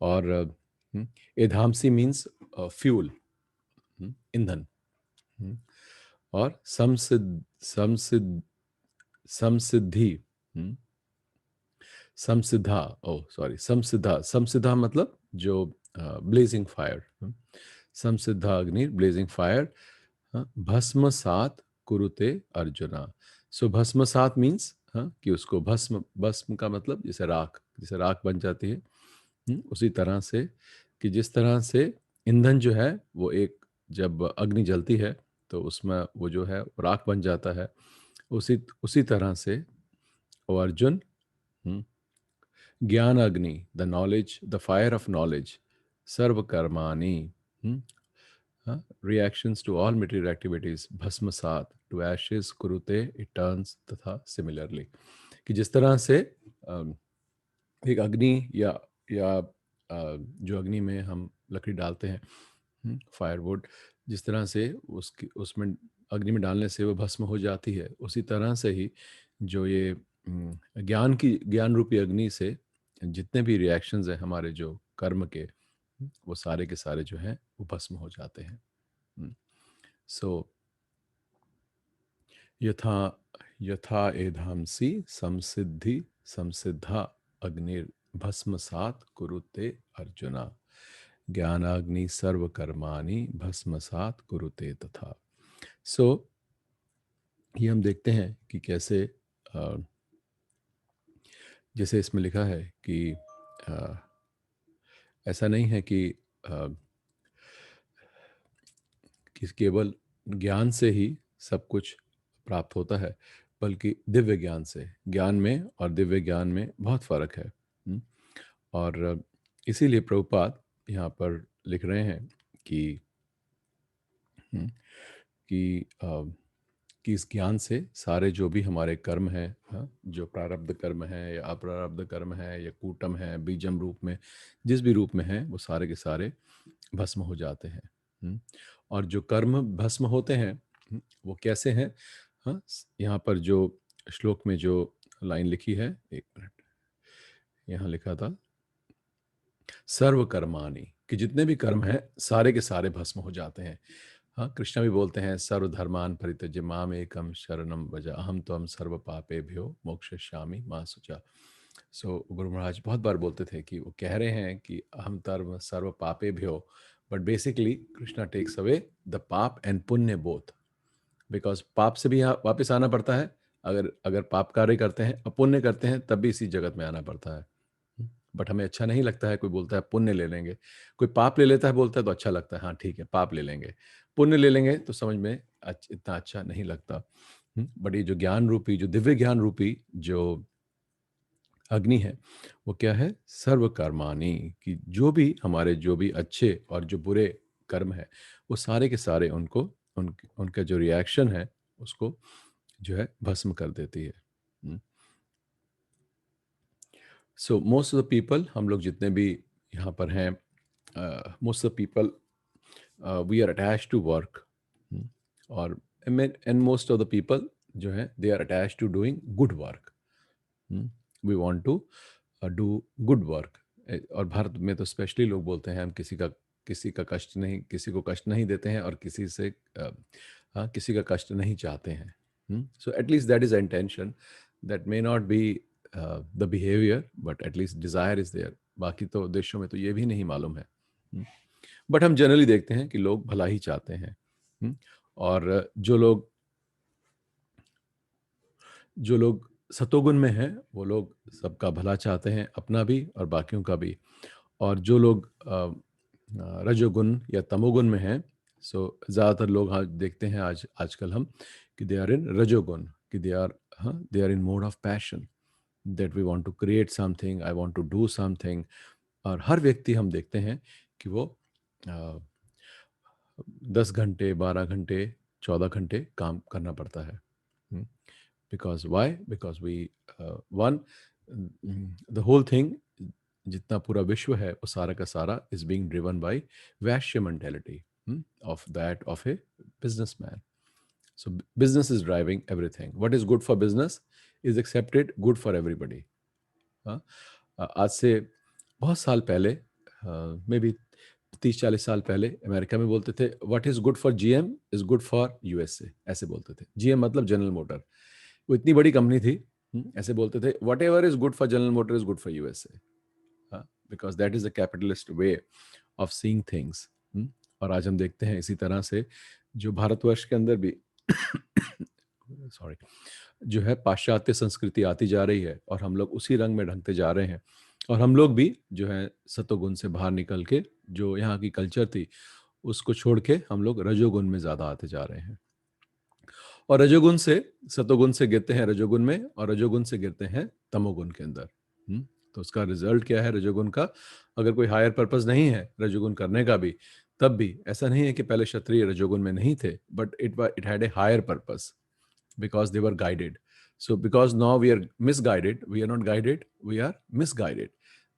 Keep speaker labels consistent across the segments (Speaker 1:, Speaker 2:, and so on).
Speaker 1: और एधामसी means fuel, ईंधन। हम्म, और समसिद्ध समसिद्धि, हम्म, समसिद्धा, ओ सॉरी, समसिद्धा, समसिद्धा मतलब जो ब्लेजिंग फायर, समसिद्धा अग्नि, ब्लेजिंग फायर, भस्म सात कुरुते अर्जुना। सो भस्म सात मीन्स कि उसको भस्म, भस्म का मतलब जैसे राख बन जाती है, उसी तरह से कि जिस तरह से ईंधन जो है वो एक, जब अग्नि जलती है तो उसमें वो जो है राख बन जाता है, उसी उसी तरह से ओ अर्जुन, हम्म, ज्ञान अग्नि, the knowledge, the fire of knowledge, सर्व कर्माणि, reactions to all material activities, भस्मसात, to ashes कुरुते, it turns, तथा similarly, कि जिस तरह से एक अग्नि या जो अग्नि में हम लकड़ी डालते हैं, फायरवुड, जिस तरह से उसकी उसमें अग्नि में डालने से वो भस्म हो जाती है, उसी तरह से ही जो ये ज्ञान रूपी अग्नि से जितने भी रिएक्शंस हैं हमारे जो कर्म के, वो सारे के सारे जो हैं वो भस्म हो जाते हैं। सो यथा यथा एधांसी संसिद्धि संसिद्धा अग्निर्भस्मसात कुरुते अर्जुना, ज्ञानाग्नि सर्व कर्माणि भस्मसात कुरुते तथा। सो ये हम देखते हैं कि कैसे अ, जैसे इसमें लिखा है कि अ, ऐसा नहीं है अ, कि केवल ज्ञान से ही सब कुछ प्राप्त होता है, बल्कि दिव्य ज्ञान से। ज्ञान में और दिव्य ज्ञान में बहुत फर्क है। और इसीलिए प्रभुपाद यहाँ पर लिख रहे हैं कि हम्म, कि कि इस ज्ञान से सारे जो भी हमारे कर्म हैं, जो प्रारब्ध कर्म है या अप्रारब्ध कर्म है या कूटम है, बीजम रूप में, जिस भी रूप में है, वो सारे के सारे भस्म हो जाते हैं। और जो कर्म भस्म होते हैं, वो कैसे हैं? यहाँ पर जो श्लोक में जो लाइन लिखी है, एक मिनट, यहाँ लिखा था सर्व कर्माणि, कि जितने भी कर्म हैं सारे के सारे भस्म हो जाते हैं। कृष्ण भी बोलते हैं सर्वधर्मान परित्यज्य माम एकम शरणम व्रज अहम त्वं सर्व पापेभ्यो मोक्षयिष्यामि मा शुचा। सो गुरु महाराज बहुत बार बोलते थे कि वो कह रहे हैं कि अहम तर्व सर्व पापेभ्यो, but basically Krishna takes away the paap and punya both, because paap से भी यहाँ वापस आना पड़ता है। अगर अगर पाप कार्य करते हैं, अपुण्य करते हैं, तब भी इसी जगत में आना पड़ता है। बट हमें अच्छा नहीं लगता है, कोई बोलता है पुण्य ले लेंगे, कोई पाप ले लेता है बोलता है तो अच्छा लगता है, हाँ ठीक है पाप ले लेंगे, पुण्य ले लेंगे तो समझ में इतना अच्छा नहीं लगता। बट ये जो ज्ञान रूपी, जो दिव्य ज्ञान रूपी जो अग्नि है, वो क्या है? सर्व कर्माणि, कि जो भी हमारे जो भी अच्छे और जो बुरे कर्म है, वो सारे के सारे उनको उनका जो रिएक्शन है उसको जो है भस्म कर देती है। So most of the people, हम लोग जितने भी यहाँ पर हैं, most of the people we are attach to work, और and most of the people जो है they are attach to doing good work. We want to do good work. और भारत में तो स्पेशली लोग बोलते हैं हम किसी का कष्ट नहीं, किसी को कष्ट नहीं देते हैं, और किसी से किसी का कष्ट नहीं चाहते हैं। So at least that is intention, that may not be the behaviour, but at least desire is there. बाकी तो देशों में तो ये भी नहीं मालूम है। बट हम जनरली देखते हैं कि लोग भला ही चाहते हैं। और जो लोग सतोगुण में हैं, वो लोग सबका भला चाहते हैं, अपना भी और बाकियों का भी। और जो लोग रजोगुण या तमोगुण में हैं, सो ज़्यादातर लोग आज देखते हैं, आजकल हम, कि दे आर इन रजोगुण, कि they are in mode of passion, that we want to create something, I want to do something. और हर व्यक्ति हम देखते हैं कि वो 10 घंटे, 12 घंटे, 14 घंटे काम करना पड़ता है। Because why, because we one, the whole thing, जितना पूरा विश्व है वो सारा का सारा इज बीइंग ड्रिवन बाय वैश्य mentality of a businessman. So business is driving everything. What is good for business is accepted good for everybody. हाँ? आज से बहुत साल पहले, मे बी 30-40 साल पहले अमेरिका में बोलते थे what is good for GM is good for USA, ऐसे बोलते थे। जीएम मतलब जनरल मोटर, वो इतनी बड़ी कंपनी थी, ऐसे बोलते थे what ever is good for general motor is good for USA, because that is the capitalist way of seeing things. और आज हम देखते हैं इसी तरह से जो भारतवर्ष के अंदर भी सॉरी, जो है पाश्चात्य संस्कृति आती जा रही है और हम लोग उसी रंग में ढंगते जा रहे हैं। और हम लोग भी जो है सतोगुण से बाहर निकल के जो यहाँ की कल्चर थी उसको छोड़ के हम लोग रजोगुण में ज़्यादा आते जा रहे हैं। और रजोगुण से सतोगुण से गिरते हैं रजोगुण में, और रजोगुण से गिरते हैं तमोगुण के अंदर। तो उसका रिजल्ट क्या है रजोगुण का? अगर कोई हायर पर्पस नहीं है रजोगुण करने का भी, तब भी ऐसा नहीं है कि पहले क्षत्रिय रजोगुण में नहीं थे, but it had a higher purpose because they were guided. So because now we are misguided, we are not guided, we are misguided,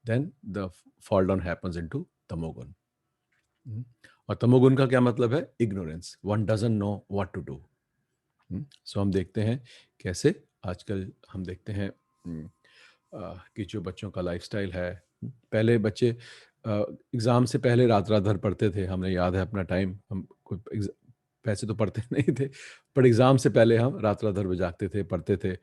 Speaker 1: then the fall down happens into tamogun. और तमोगुण का क्या मतलब है? Ignorance, one doesn't know what to do. So हम देखते हैं कैसे आजकल हम देखते हैं कि जो बच्चों का लाइफस्टाइल है, पहले बच्चे एग्ज़ाम से पहले रात रात भर पढ़ते थे, हमें याद है अपना टाइम, हम कोई पैसे तो पढ़ते नहीं थे, पर एग्ज़ाम से पहले हम रात रात भर जागते थे, पढ़ते थे।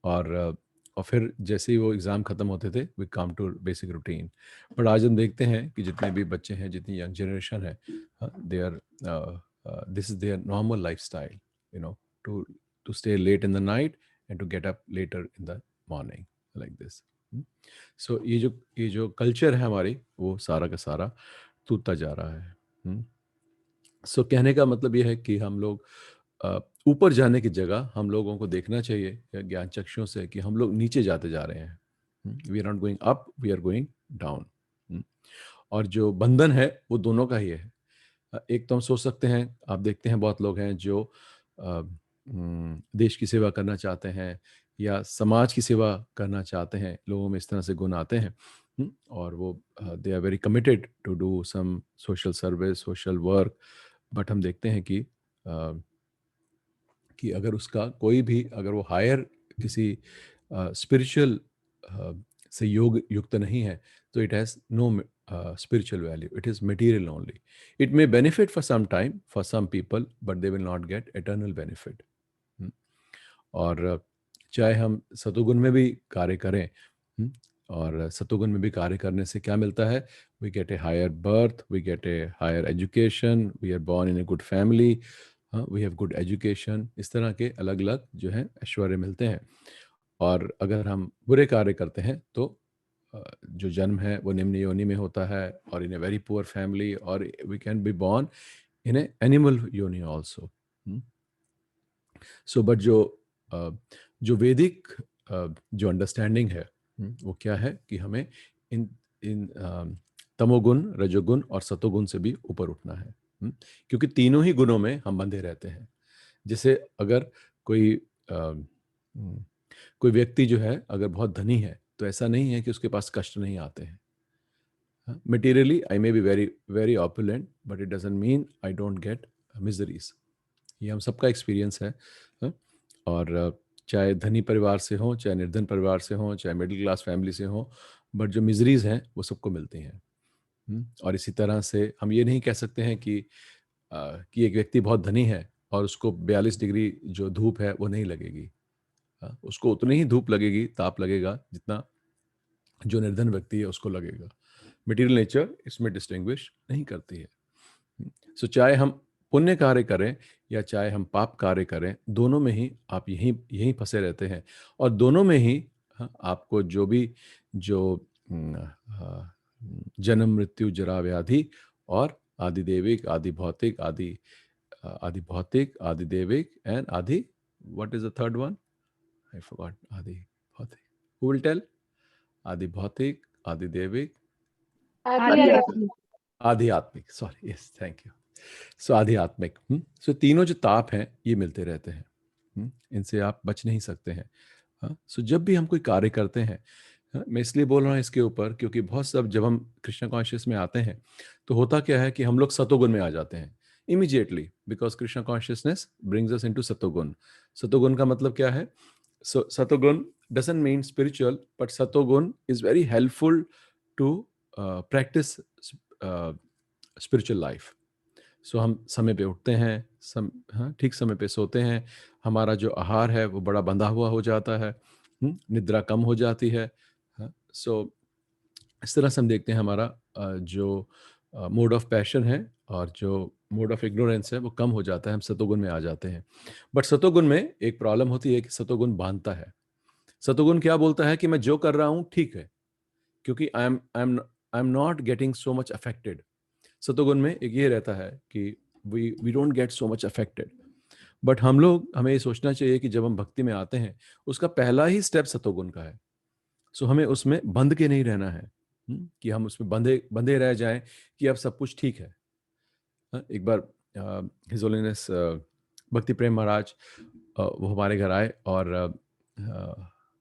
Speaker 1: और फिर जैसे ही वो एग्ज़ाम ख़त्म होते थे we come to basic routine. But आज हम देखते हैं कि जितने भी बच्चे हैं, जितनी यंग जनरेशन है, they are this is their normal lifestyle, you know, to stay late in the night and to get up later in the morning like this. So ये जो कल्चर है हमारी, वो सारा का सारा टूटता जा रहा है। सो कहने का मतलब ये है कि हम लोग ऊपर जाने की जगह हम लोगों को देखना चाहिए ज्ञान चक्षुओं से कि हम लोग नीचे जाते जा रहे हैं। We are not going up, we are going down. और जो बंधन है वो दोनों का ही है। एक तो हम सोच सकते हैं, आप देखते हैं बहुत लोग हैं जो देश की सेवा करना चाहते हैं या समाज की सेवा करना चाहते हैं, लोगों में इस तरह से गुण आते हैं, और वो they are very committed to do some social service, social work. But हम देखते हैं कि अगर उसका कोई भी, अगर वो हायर किसी स्पिरिचुअल से योग युक्त नहीं है, तो it has no spiritual value, it is material only. It may benefit for some time for some people, but they will not get eternal benefit. और चाहे हम सतोगुण में भी कार्य करें, और सतोगुण में भी कार्य करने से क्या मिलता है? We get a higher birth, we get a higher education, we are born in a good family, we have good education, इस तरह के अलग अलग जो है ऐश्वर्य मिलते हैं। और अगर हम बुरे कार्य करते हैं तो जो जन्म है वो निम्न योनि में होता है, और in a very poor family, और we can be born in a animal योनि ऑल्सो। सो बट जो वैदिक जो अंडरस्टैंडिंग है, वो क्या है कि हमें इन इन तमोगुण, रजोगुण और सतोगुण से भी ऊपर उठना है, क्योंकि तीनों ही गुणों में हम बंधे रहते हैं। जैसे अगर कोई व्यक्ति जो है अगर बहुत धनी है, तो ऐसा नहीं है कि उसके पास कष्ट नहीं आते हैं। Materially I may be very very opulent, but it doesn't mean I don't get miseries. ये हम सबका एक्सपीरियंस है। और चाहे धनी परिवार से हो, चाहे निर्धन परिवार से हो, चाहे मिडिल क्लास फैमिली से हो, बट जो मिजरीज हैं वो सबको मिलती हैं। और इसी तरह से हम ये नहीं कह सकते हैं कि एक व्यक्ति बहुत धनी है और उसको 42 डिग्री जो धूप है वो नहीं लगेगी। उसको उतनी ही धूप लगेगी, ताप लगेगा, जितना जो निर्धन व्यक्ति है उसको लगेगा। मटेरियल नेचर इसमें डिस्टिंग्विश नहीं करती है। सो चाहे हम पुण्य कार्य करें या चाहे हम पाप कार्य करें, दोनों में ही आप यहीं यहीं फंसे रहते हैं, और दोनों में ही आपको जो भी जो जन्म, मृत्यु, जरा, व्याधि और आदि देविक, आदि भौतिक, आदि भौतिक, आदि देविक एंड आदि, what is the third one? I forgot. Adi Bhautik. Who will tell? Adi Bhautik, Adi Devik,
Speaker 2: आध्यात्मिक।
Speaker 1: आध्यात्मिक। Sorry, yes, thank you. So आध्यात्मिक। सो तीनों जो ताप हैं ये मिलते रहते हैं। इनसे आप बच नहीं सकते हैं। सो जब भी हम कोई कार्य करते हैं, मैं इसलिए बोल रहा हूँ इसके ऊपर क्योंकि बहुत सब जब हम कृष्ण कॉन्शियस में आते हैं तो होता क्या है कि हम लोग सतोगुण में आ जाते हैं immediately, because Krishna consciousness brings us into satogun. सतोगुण का मतलब क्या है? So, Satogun doesn't mean spiritual, but Satogun is very helpful to practise spiritual life. So हम समय पे उठते हैं, हाँ, ठीक समय पे सोते हैं, हमारा जो आहार है वो बड़ा बंधा हुआ हो जाता है, निद्रा कम हो जाती है। हाँ, सो इस तरह से हम देखते हैं हमारा जो मोड ऑफ पैशन है और जो मोड ऑफ इग्नोरेंस है वो कम हो जाता है, हम सतोगुण में आ जाते हैं। बट सतोगुण में एक प्रॉब्लम होती है कि सतोगुण बांधता है। सतोगुण क्या बोलता है कि मैं जो कर रहा हूँ ठीक है, क्योंकि I am not getting so much affected. सतोगुण में एक ये रहता है कि we don't get so much affected. But हमें ये सोचना चाहिए कि जब हम भक्ति में आते हैं, उसका पहला ही स्टेप सतोगुण का है। सो हमें उसमें बंध के नहीं रहना है, कि हम उसमें बंधे बंधे रह जाएं कि अब सब कुछ ठीक है। एक बार हिज होलीनेस भक्ति प्रेम महाराज वो हमारे घर आए, और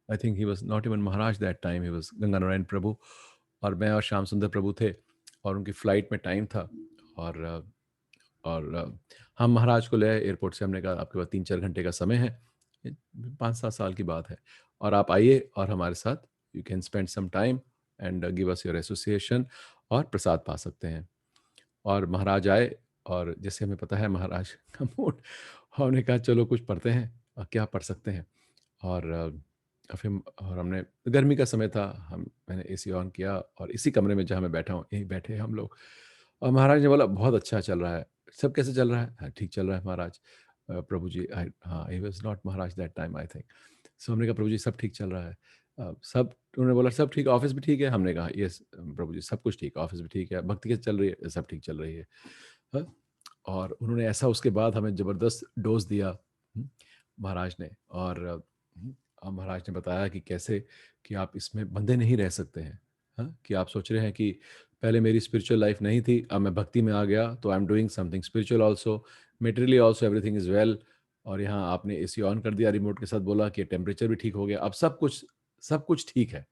Speaker 1: I think he was not even Maharaj that time, he was Ganga Narayan Prabhu, और मैं और श्याम सुंदर प्रभु थे, और उनकी फ्लाइट में टाइम था। और हम महाराज को ले आए एयरपोर्ट से। हमने कहा आपके पास 3-4 घंटे का समय है, 5-7 साल की बात है, और आप आइए और हमारे साथ you can spend some time and give us your association, और प्रसाद पा सकते हैं। और महाराज आए, और जैसे हमें पता है महाराज का मूड, हमने कहा चलो कुछ पढ़ते हैं, क्या पढ़ सकते हैं। और फिर हमने, गर्मी का समय था, मैंने एसी ऑन किया, और इसी कमरे में जहाँ मैं बैठा हूँ यहीं बैठे हम लोग। और महाराज ने बोला बहुत अच्छा चल रहा है। सब कैसे चल रहा है? हाँ, ठीक चल रहा है महाराज। प्रभु जी, हाँ, he was not Maharaj that time I think. So हमने कहा प्रभु जी सब ठीक चल रहा है। सब, उन्होंने बोला सब ठीक, ऑफिस भी ठीक है। हमने कहा यस प्रभु जी सब कुछ ठीक, ऑफिस भी ठीक है, भक्ति कैसे चल रही है? सब ठीक चल रही है। हाँ? और उन्होंने ऐसा उसके बाद हमें ज़बरदस्त डोज़ दिया, महाराज ने। और महाराज ने बताया कि कैसे कि आप इसमें बंधे नहीं रह सकते हैं। हाँ? कि आप सोच रहे हैं कि पहले मेरी स्पिरिचुअल लाइफ नहीं थी, अब मैं भक्ति में आ गया तो आई am doing something spiritual also, materially also everything is well. और यहाँ आपने एसी ऑन कर दिया रिमोट के साथ, बोला कि टेम्परेचर भी ठीक हो गया, अब सब कुछ ठीक है।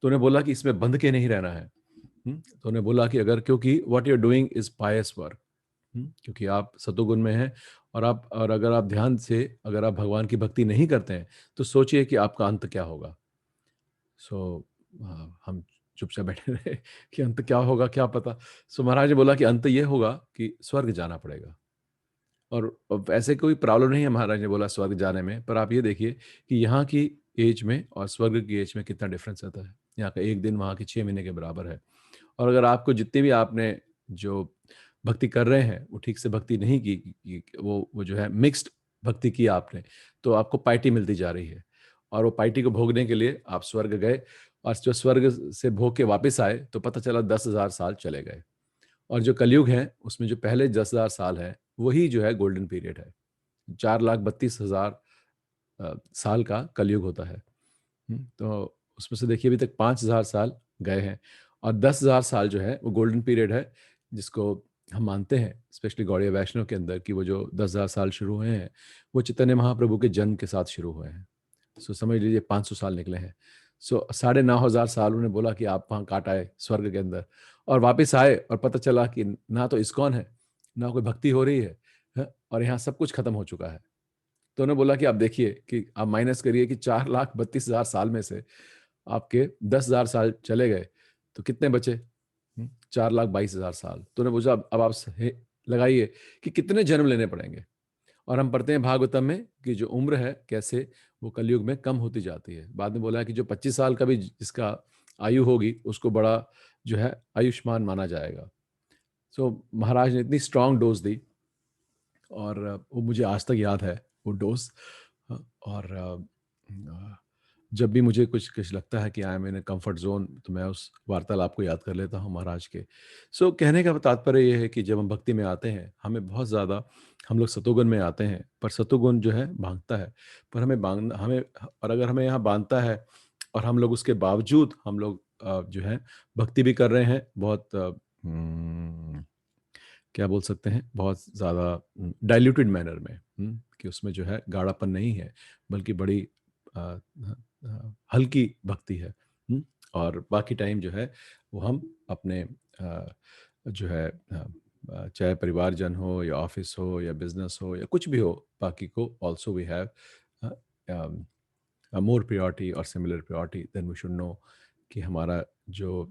Speaker 1: तो उन्हें बोला कि इसमें बंध के नहीं रहना है। तो उन्हें बोला कि अगर, क्योंकि what you are doing is pious work. क्योंकि आप सतोगुण में हैं, और अगर आप ध्यान से, अगर आप भगवान की भक्ति नहीं करते हैं, तो सोचिए कि आपका अंत क्या होगा। सो हम चुपचाप बैठे रहे कि अंत क्या होगा क्या पता। सो महाराज ने बोला कि अंत ये होगा कि स्वर्ग जाना पड़ेगा। और अब ऐसे कोई प्रॉब्लम नहीं है महाराज ने बोला स्वर्ग जाने में, पर आप ये देखिए कि यहाँ की एज में और स्वर्ग की एज में कितना डिफरेंस आता है। यहाँ का एक दिन वहाँ के 6 महीने के बराबर है। और अगर आपको जितनी भी आपने जो भक्ति कर रहे हैं वो ठीक से भक्ति नहीं की, वो जो है मिक्स्ड भक्ति की आपने, तो आपको पार्टी मिलती जा रही है। और वो पार्टी को भोगने के लिए आप स्वर्ग गए, और जो स्वर्ग से भोग के वापस आए तो पता चला 10,000 साल चले गए। और जो कलयुग है उसमें जो पहले 10,000 साल है वही जो है गोल्डन पीरियड है। 4,32,000 साल का कलयुग होता है। तो उसमें से देखिए अभी तक 5,000 साल गए हैं, और 10,000 साल जो है वो गोल्डन पीरियड है, जिसको हम मानते हैं स्पेशली गौड़ीय वैष्णव के अंदर कि वो जो 10,000 साल शुरू हुए हैं वो चैतन्य महाप्रभु के जन्म के साथ शुरू हुए हैं। सो समझ लीजिए 500 साल निकले हैं। सो 9,500 साल उन्होंने बोला कि आप वहाँ काट आए स्वर्ग के अंदर, और वापस आए और पता चला कि ना तो इस्कॉन है, ना कोई भक्ति हो रही है, और यहाँ सब कुछ खत्म हो चुका है। तो उन्होंने बोला कि आप देखिए कि आप माइनस करिए कि 4,32,000 साल में से आपके 10,000 साल चले गए, तो कितने बचे? 4,22,000 साल। तो उन्होंने पूछा अब आप लगाइए कि कितने जन्म लेने पड़ेंगे। और हम पढ़ते हैं भागवतम में कि जो उम्र है कैसे वो कलयुग में कम होती जाती है। बाद में बोला है कि जो 25 साल का भी जिसका आयु होगी उसको बड़ा जो है आयुष्मान माना जाएगा। सो महाराज ने इतनी स्ट्रांग डोज दी, और वो मुझे आज तक याद है वो डोज़। और जब भी मुझे कुछ कुछ लगता है कि I am in a comfort zone, तो मैं उस वार्तालाप को याद कर लेता हूँ महाराज के। सो कहने का तात्पर्य ये है कि जब हम भक्ति में आते हैं, हमें बहुत ज़्यादा, हम लोग सतोगुण में आते हैं, पर सतोगुण जो है भागता है। पर हमें, और अगर हमें यहाँ बांधता है, और हम लोग उसके बावजूद हम लोग जो है भक्ति भी कर रहे हैं बहुत क्या बोल सकते हैं, बहुत ज़्यादा डाइल्यूटेड मैनर में, कि उसमें जो है गाढ़ापन नहीं है, बल्कि बड़ी हल्की भक्ति है। और बाकी टाइम जो है वो हम अपने जो है चाहे परिवारजन हो या ऑफिस हो या बिजनेस हो या कुछ भी हो, बाकी को also we have more priority or similar priority, then we should know कि हमारा जो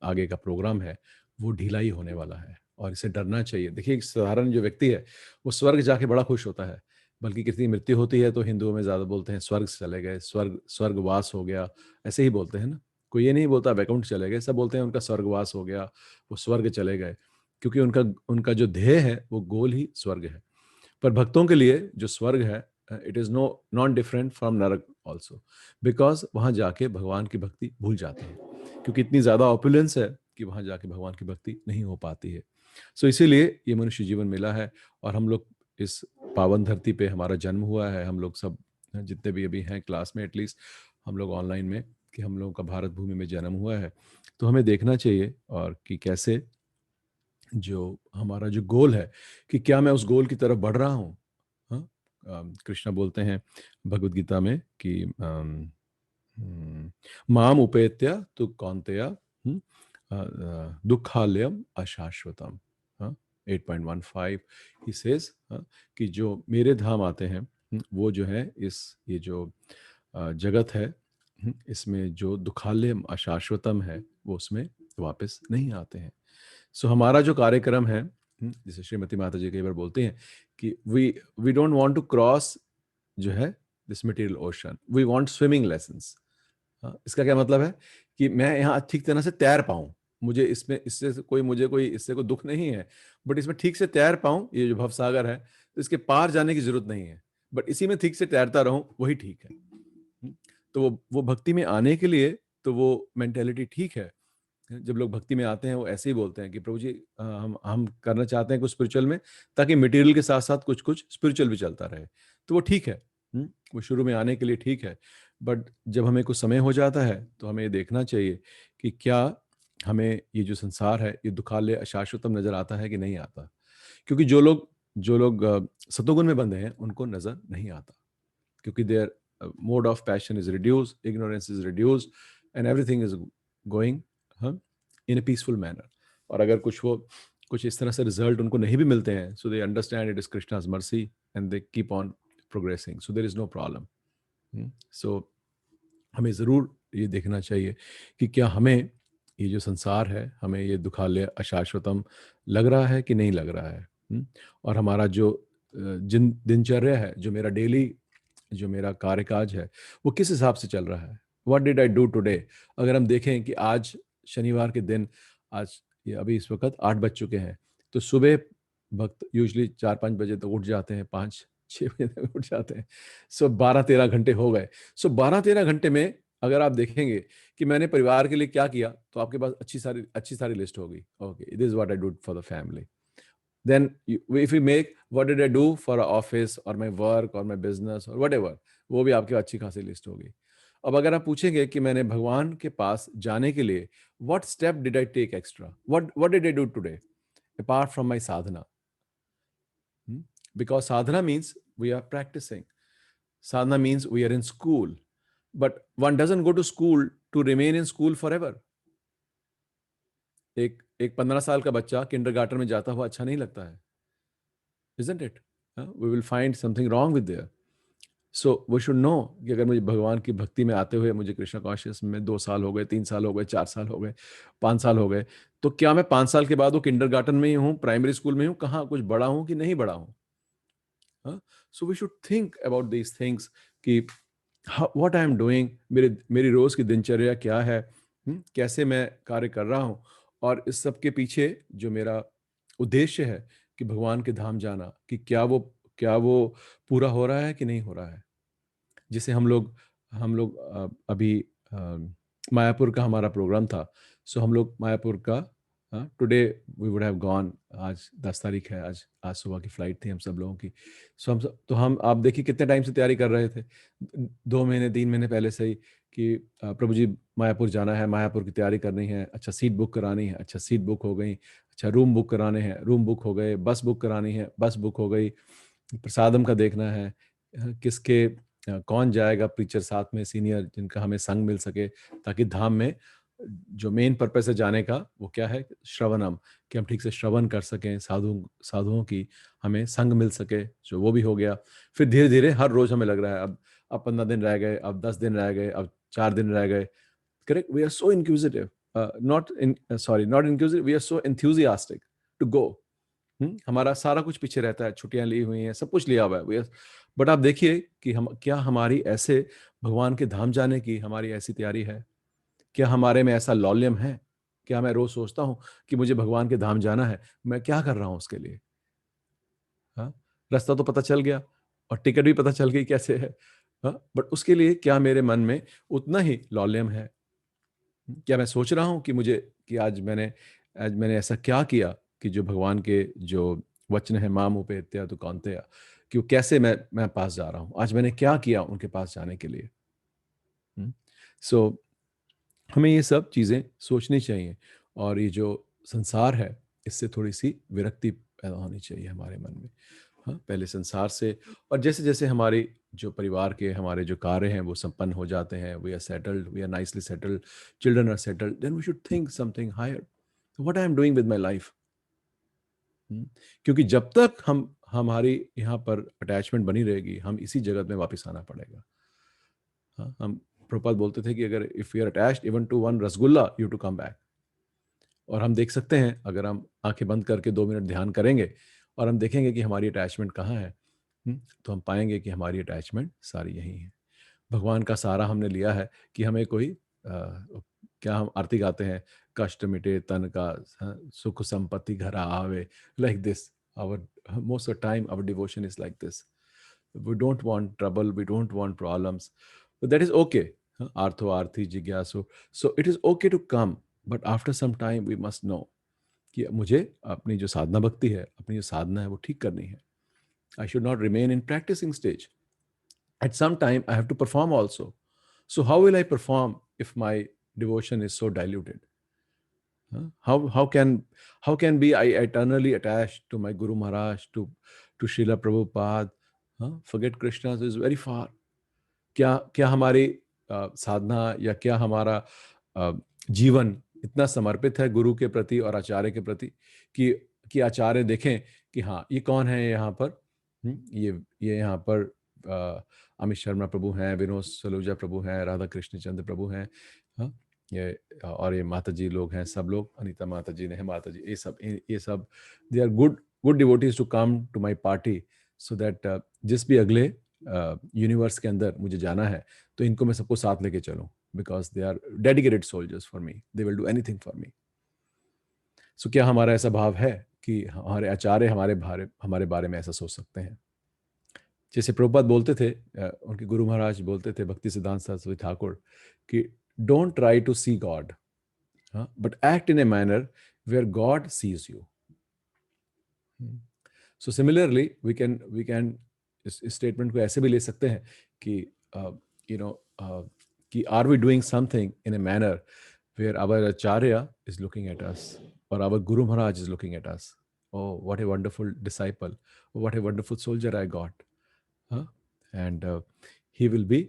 Speaker 1: आगे का प्रोग्राम है वो ढीला ही होने वाला है और इसे डरना चाहिए। देखिए, एक साधारण जो व्यक्ति है वो स्वर्ग जाके बड़ा खुश होता है, बल्कि किसी की मृत्यु होती है तो हिंदुओं में ज़्यादा बोलते हैं स्वर्ग से चले गए, स्वर्गवास हो गया, ऐसे ही बोलते हैं ना। कोई ये नहीं बोलता वैकुंठ चले गए, सब बोलते हैं उनका स्वर्गवास हो गया, वो स्वर्ग चले गए, क्योंकि उनका उनका जो ध्येय है वो गोल ही स्वर्ग है। पर भक्तों के लिए जो स्वर्ग है, it is not different from नरक ऑल्सो, बिकॉज़ वहाँ जाके भगवान की भक्ति भूल जाते हैं, क्योंकि इतनी ज़्यादा ऑपुलेंस है कि वहाँ जाके भगवान की भक्ति नहीं हो पाती है। सो इसीलिए ये मनुष्य जीवन मिला है और हम लोग इस पावन धरती पे हमारा जन्म हुआ है। हम लोग सब जितने भी अभी हैं क्लास में, एटलीस्ट हम लोग ऑनलाइन में, कि हम लोगों का भारत भूमि में जन्म हुआ है। तो हमें देखना चाहिए और कि कैसे जो हमारा जो गोल है, कि क्या मैं उस गोल की तरफ बढ़ रहा हूँ। हाँ? कृष्णा बोलते हैं भगवद गीता में कि माम उपेत्य तु कौन्तेय दुखालयम अशाश्वतम। हाँ, 8.15 ही सेज कि जो मेरे धाम आते हैं, वो जो है ये जो जगत है, इसमें जो दुखालयम अशाश्वतम है वो उसमें वापस नहीं आते हैं। सो हमारा जो कार्यक्रम है, जैसे श्रीमती माता जी कई बार बोलती हैं कि we don't want to cross जो है this material ocean, we want swimming lessons. इसका क्या मतलब है कि मैं यहाँ ठीक तरह से तैर पाऊँ। मुझे इसमें इससे कोई इससे कोई दुख नहीं है, बट इसमें ठीक से तैर पाऊँ, ये जो भवसागर है, तो इसके पार जाने की ज़रूरत नहीं है। बट इसी में ठीक से तैरता रहूँ, वही ठीक है। तो वो भक्ति में आने के लिए तो वो मेंटालिटी ठीक है। जब लोग भक्ति में आते हैं वो ऐसे ही बोलते हैं कि प्रभु जी, हम करना चाहते हैं कुछ स्पिरिचुअल में, ताकि मटेरियल के साथ साथ कुछ कुछ स्पिरिचुअल भी चलता रहे, तो वो ठीक है। वो शुरू में आने के लिए ठीक है, बट जब हमें कुछ समय हो जाता है तो हमें ये देखना चाहिए कि क्या हमें ये जो संसार है ये दुखालय अशाश्वतम नजर आता है कि नहीं आता। क्योंकि जो लोग सतोगुण में बंधे हैं उनको नजर नहीं आता, क्योंकि their mode of passion is reduce, ignorance is reduce, and everything is going in a peaceful manner. और अगर कुछ इस तरह से रिजल्ट उनको नहीं भी मिलते हैं, so they understand it is Krishna's mercy and they keep on progressing, so there is no problem. So हमें ज़रूर ये देखना चाहिए कि क्या हमें ये जो संसार है, हमें ये दुखालय अशाश्वतम लग रहा है कि नहीं लग रहा है। और हमारा जो जिन दिनचर्या है, जो मेरा डेली जो मेरा कार्यकाज है, वो किस हिसाब से चल रहा है। What did I do today. अगर हम देखें कि आज शनिवार के दिन, आज ये अभी इस वक्त 8 बज चुके हैं, तो सुबह भक्त यूजुअली 4-5 बजे तक उठ जाते हैं, 5-6 बजे तक उठ जाते हैं। सो 12-13 घंटे हो गए। सो 12-13 घंटे में अगर आप देखेंगे कि मैंने परिवार के लिए क्या किया, तो आपके पास अच्छी सारी लिस्ट होगी। Okay, this is what I do for the family. Then if you make what did I do for a office or my work or my business or whatever, वो भी आपकी अच्छी खासी लिस्ट होगी। अब अगर आप पूछेंगे कि मैंने भगवान के पास जाने के लिए what step did I take extra, what did I do today apart from my sadhana? Because sadhana means we are practicing. Sadhana means we are in school, but one doesn't go to school to remain in school forever. एक एक 15 साल का बच्चा kindergarten में जाता हुआ अच्छा नहीं लगता है, isn't it? We will find something wrong with there. So we should know कि अगर मुझे भगवान की भक्ति में आते हुए मुझे कृष्णा कॉन्शियस में 2 साल हो गए, 3 साल हो गए, 4 साल हो गए, 5 साल हो गए, तो क्या मैं 5 साल के बाद वो किंडरगार्टन में ही हूँ, प्राइमरी स्कूल में हूँ, कहाँ कुछ बड़ा हूँ कि नहीं बड़ा हूँ? So we should think about these things कि व्हाट आई एम डूइंग, मेरी रोज की दिनचर्या क्या है, कैसे मैं कार्य कर रहा हूँ, और इस सब के पीछे जो मेरा उद्देश्य है कि भगवान के धाम जाना, कि क्या वो पूरा हो रहा है कि नहीं हो रहा है। जिसे हम लोग अभी मायापुर का हमारा प्रोग्राम था। सो हम लोग मायापुर का today we would have gone, आज 10 तारीख है, आज आज सुबह की फ्लाइट थी हम सब लोगों की। सो हम आप देखिए कितने टाइम से तैयारी कर रहे थे, 2 महीने 3 महीने पहले से ही, कि प्रभु जी मायापुर जाना है, मायापुर की तैयारी करनी है, अच्छा सीट बुक करानी है, अच्छा सीट बुक हो गई, अच्छा रूम बुक कराने हैं, रूम बुक हो गए, बस बुक करानी है, बस बुक हो गई, प्रसादम का देखना है, किसके कौन जाएगा प्रीचर साथ में सीनियर, जिनका हमें संग मिल सके, ताकि धाम में जो मेन पर्पस है जाने का वो क्या है, श्रवणम, कि हम ठीक से श्रवण कर सकें, साधुओं की हमें संग मिल सके, जो वो भी हो गया। फिर धीरे धीरे हर रोज हमें लग रहा है अब 15 दिन रह गए, अब 10 दिन रह गए, अब 4 दिन रह गए। Correct, we are so inquisitive. Not inclusive, we are so enthusiastic to go. हमारा सारा कुछ पीछे रहता है, छुट्टियां ली हुई हैं, सब कुछ लिया हुआ है, बट आप देखिए कि हम क्या, हमारी ऐसे भगवान के धाम जाने की हमारी ऐसी तैयारी है? क्या हमारे में ऐसा लौल्यम है? क्या मैं रोज सोचता हूँ कि मुझे भगवान के धाम जाना है, मैं क्या कर रहा हूँ उसके लिए? हाँ, रास्ता तो पता चल गया और टिकट भी पता चल गई कैसे है, हाँ, बट उसके लिए क्या मेरे मन में उतना ही लौल्यम है? क्या मैं सोच रहा हूँ कि मुझे, कि आज मैंने ऐसा क्या किया कि जो भगवान के जो वचन है, माम उपेत्या तो कौन्तेय, कि वो कैसे मैं पास जा रहा हूँ, आज मैंने क्या किया उनके पास जाने के लिए? सो हमें ये सब चीज़ें सोचनी चाहिए, और ये जो संसार है, इससे थोड़ी सी विरक्ति पैदा होनी चाहिए हमारे मन में। हाँ, पहले संसार से, और जैसे जैसे हमारी जो परिवार के हमारे जो कार्य हैं वो संपन्न हो जाते हैं, we are settled, we are nicely settled, children are settled, then we should think something higher, what I am doing with my life. क्योंकि जब तक हमारी यहाँ पर अटैचमेंट बनी रहेगी, हम इसी जगत में वापस आना पड़ेगा। हाँ, हम प्रभुपाद बोलते थे कि अगर if you are attached even to one rasgulla, you to come back. और हम देख सकते हैं, अगर हम आंखें बंद करके 2 मिनट ध्यान करेंगे और हम देखेंगे कि हमारी अटैचमेंट कहाँ है, तो हम पाएंगे कि हमारी अटैचमेंट सारी यही है। भगवान का सहारा हमने लिया है कि हमें कोई क्या हम आरती गाते हैं, कष्ट मिटे तन का, सुख संपत्ति घर आवे, like this our most of time our devotion is like this. We don't want trouble, we don't want problems, but that is okay. Artho arthi jigyasu, so it is okay to come, but after some time we must know कि मुझे अपनी जो साधना भक्ति है, अपनी जो साधना है वो ठीक करनी है। I should not remain in practicing stage. At some time I have to perform also. So how will I perform if my devotion is so diluted? How can be I eternally attached to my Guru Maharaj, to Srila Prabhupada? Forget Krishna is very far. क्या क्या हमारी साधना या क्या हमारा जीवन इतना समर्पित है गुरु के प्रति और आचार्य के प्रति कि आचार्य देखें कि हाँ, ये कौन है यहाँ पर? ये यहाँ पर अमित शर्मा प्रभु हैं, विनोद सलूजा प्रभु हैं, राधा कृष्ण चंद्र प्रभु हैं, हाँ, ये और ये माता जी लोग हैं, सब लोग, अनीता माता जी ने, माता जी, ये सब they are good devotees to come to my party, so that जिस भी अगले यूनिवर्स के अंदर मुझे जाना है, तो इनको मैं सबको साथ लेके चलूं, because they are dedicated soldiers for me, they will do anything for me. So क्या हमारा ऐसा भाव है कि हमारे आचार्य हमारे बारे में ऐसा सोच सकते हैं? जैसे प्रभुपाद बोलते थे, उनके गुरु महाराज बोलते थे, भक्ति सिद्धांत सरस्वती ठाकुर, कि don't try to see God, but act in a manner where God sees you. So similarly we can इस स्टेटमेंट को ऐसे भी ले सकते हैं कि यू नो कि are we doing something in a manner where our acharya is looking at us, और our guru maharaj is looking at us, oh what a wonderful disciple, what a wonderful soldier I got, and he will be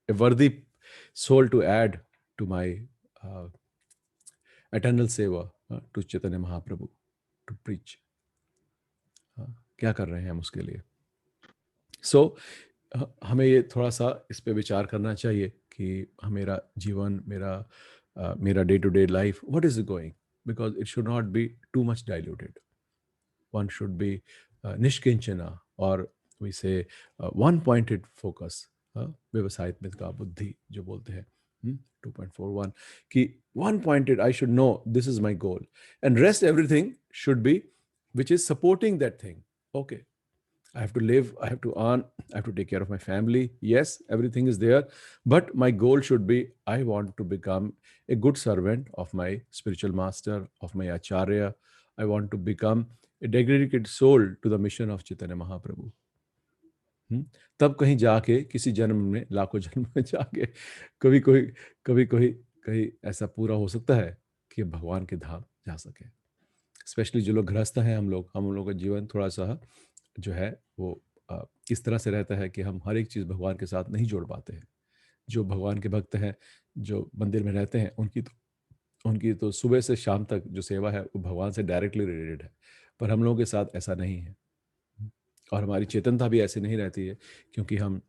Speaker 1: a worthy soul to add to my uh, eternal seva, to Chaitanya Mahaprabhu, to preach. क्या कर रहे हैं हम उसके लिए? सो हमें ये थोड़ा सा इस पे विचार करना चाहिए कि मेरा जीवन, मेरा day to day life, what is going, because it should not be too much diluted. One should be nishkinchana, or we say one pointed focus, व्यवसायित्मित का बुद्धि जो बोलते हैं, 2.41, कि one pointed, I should know this is my goal, and rest everything should be which is supporting that thing. Okay, I have to live, I have to earn, I have to take care of my family. Yes, everything is there, but my goal should be, I want to become a good servant of my spiritual master, of my acharya. I want to become a dedicated soul to the mission of Chaitanya Mahaprabhu. तब कहीं जाके, किसी जन्म में, लाखों जन्म में जाके कभी कोई कहीं ऐसा पूरा हो सकता है कि भगवान के धाम जा सके। स्पेशली जो लोग गृहस्थ हैं, हम लोग का जीवन थोड़ा सा जो है वो इस तरह से रहता है कि हम हर एक चीज़ भगवान के साथ नहीं जोड़ पाते हैं। जो भगवान के भक्त हैं, जो मंदिर में रहते हैं, उनकी तो सुबह से शाम तक जो सेवा है वो भगवान से डायरेक्टली रिलेटेड है, पर हम लोगों के साथ ऐसा नहीं है, और हमारी चेतनता भी ऐसी नहीं रहती है, क्योंकि हम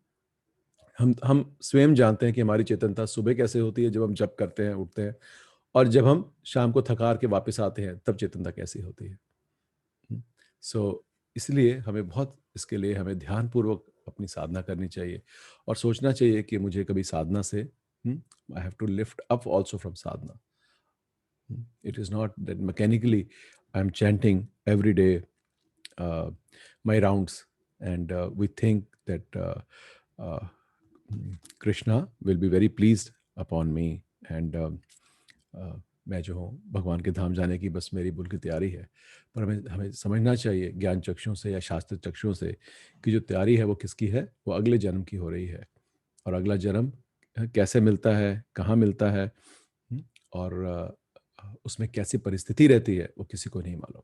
Speaker 1: स्वयं जानते हैं कि हमारी चेतनता सुबह कैसे होती है, जब हम जप करते हैं, उठते हैं, और जब हम शाम को थकार के वापस आते हैं तब चेतनता कैसी होती है। सो इसलिए हमें बहुत इसके लिए हमें ध्यानपूर्वक अपनी साधना करनी चाहिए और सोचना चाहिए कि मुझे कभी साधना से I have to lift up also from sadhana. It is not that mechanically I'm chanting every day uh, my rounds, and we think that uh, Krishna will be very pleased upon me, and मैं जो हूँ भगवान के धाम जाने की बस मेरी bull की तैयारी है. पर हमें हमें समझना चाहिए ज्ञान चक्षुओं से या शास्त्र चक्षुओं से कि जो तैयारी है वो किसकी है, वो अगले जन्म की हो रही है. और अगला जन्म कैसे मिलता है, कहाँ मिलता है, और उसमें कैसी परिस्थिति रहती है वो किसी को नहीं मालूम.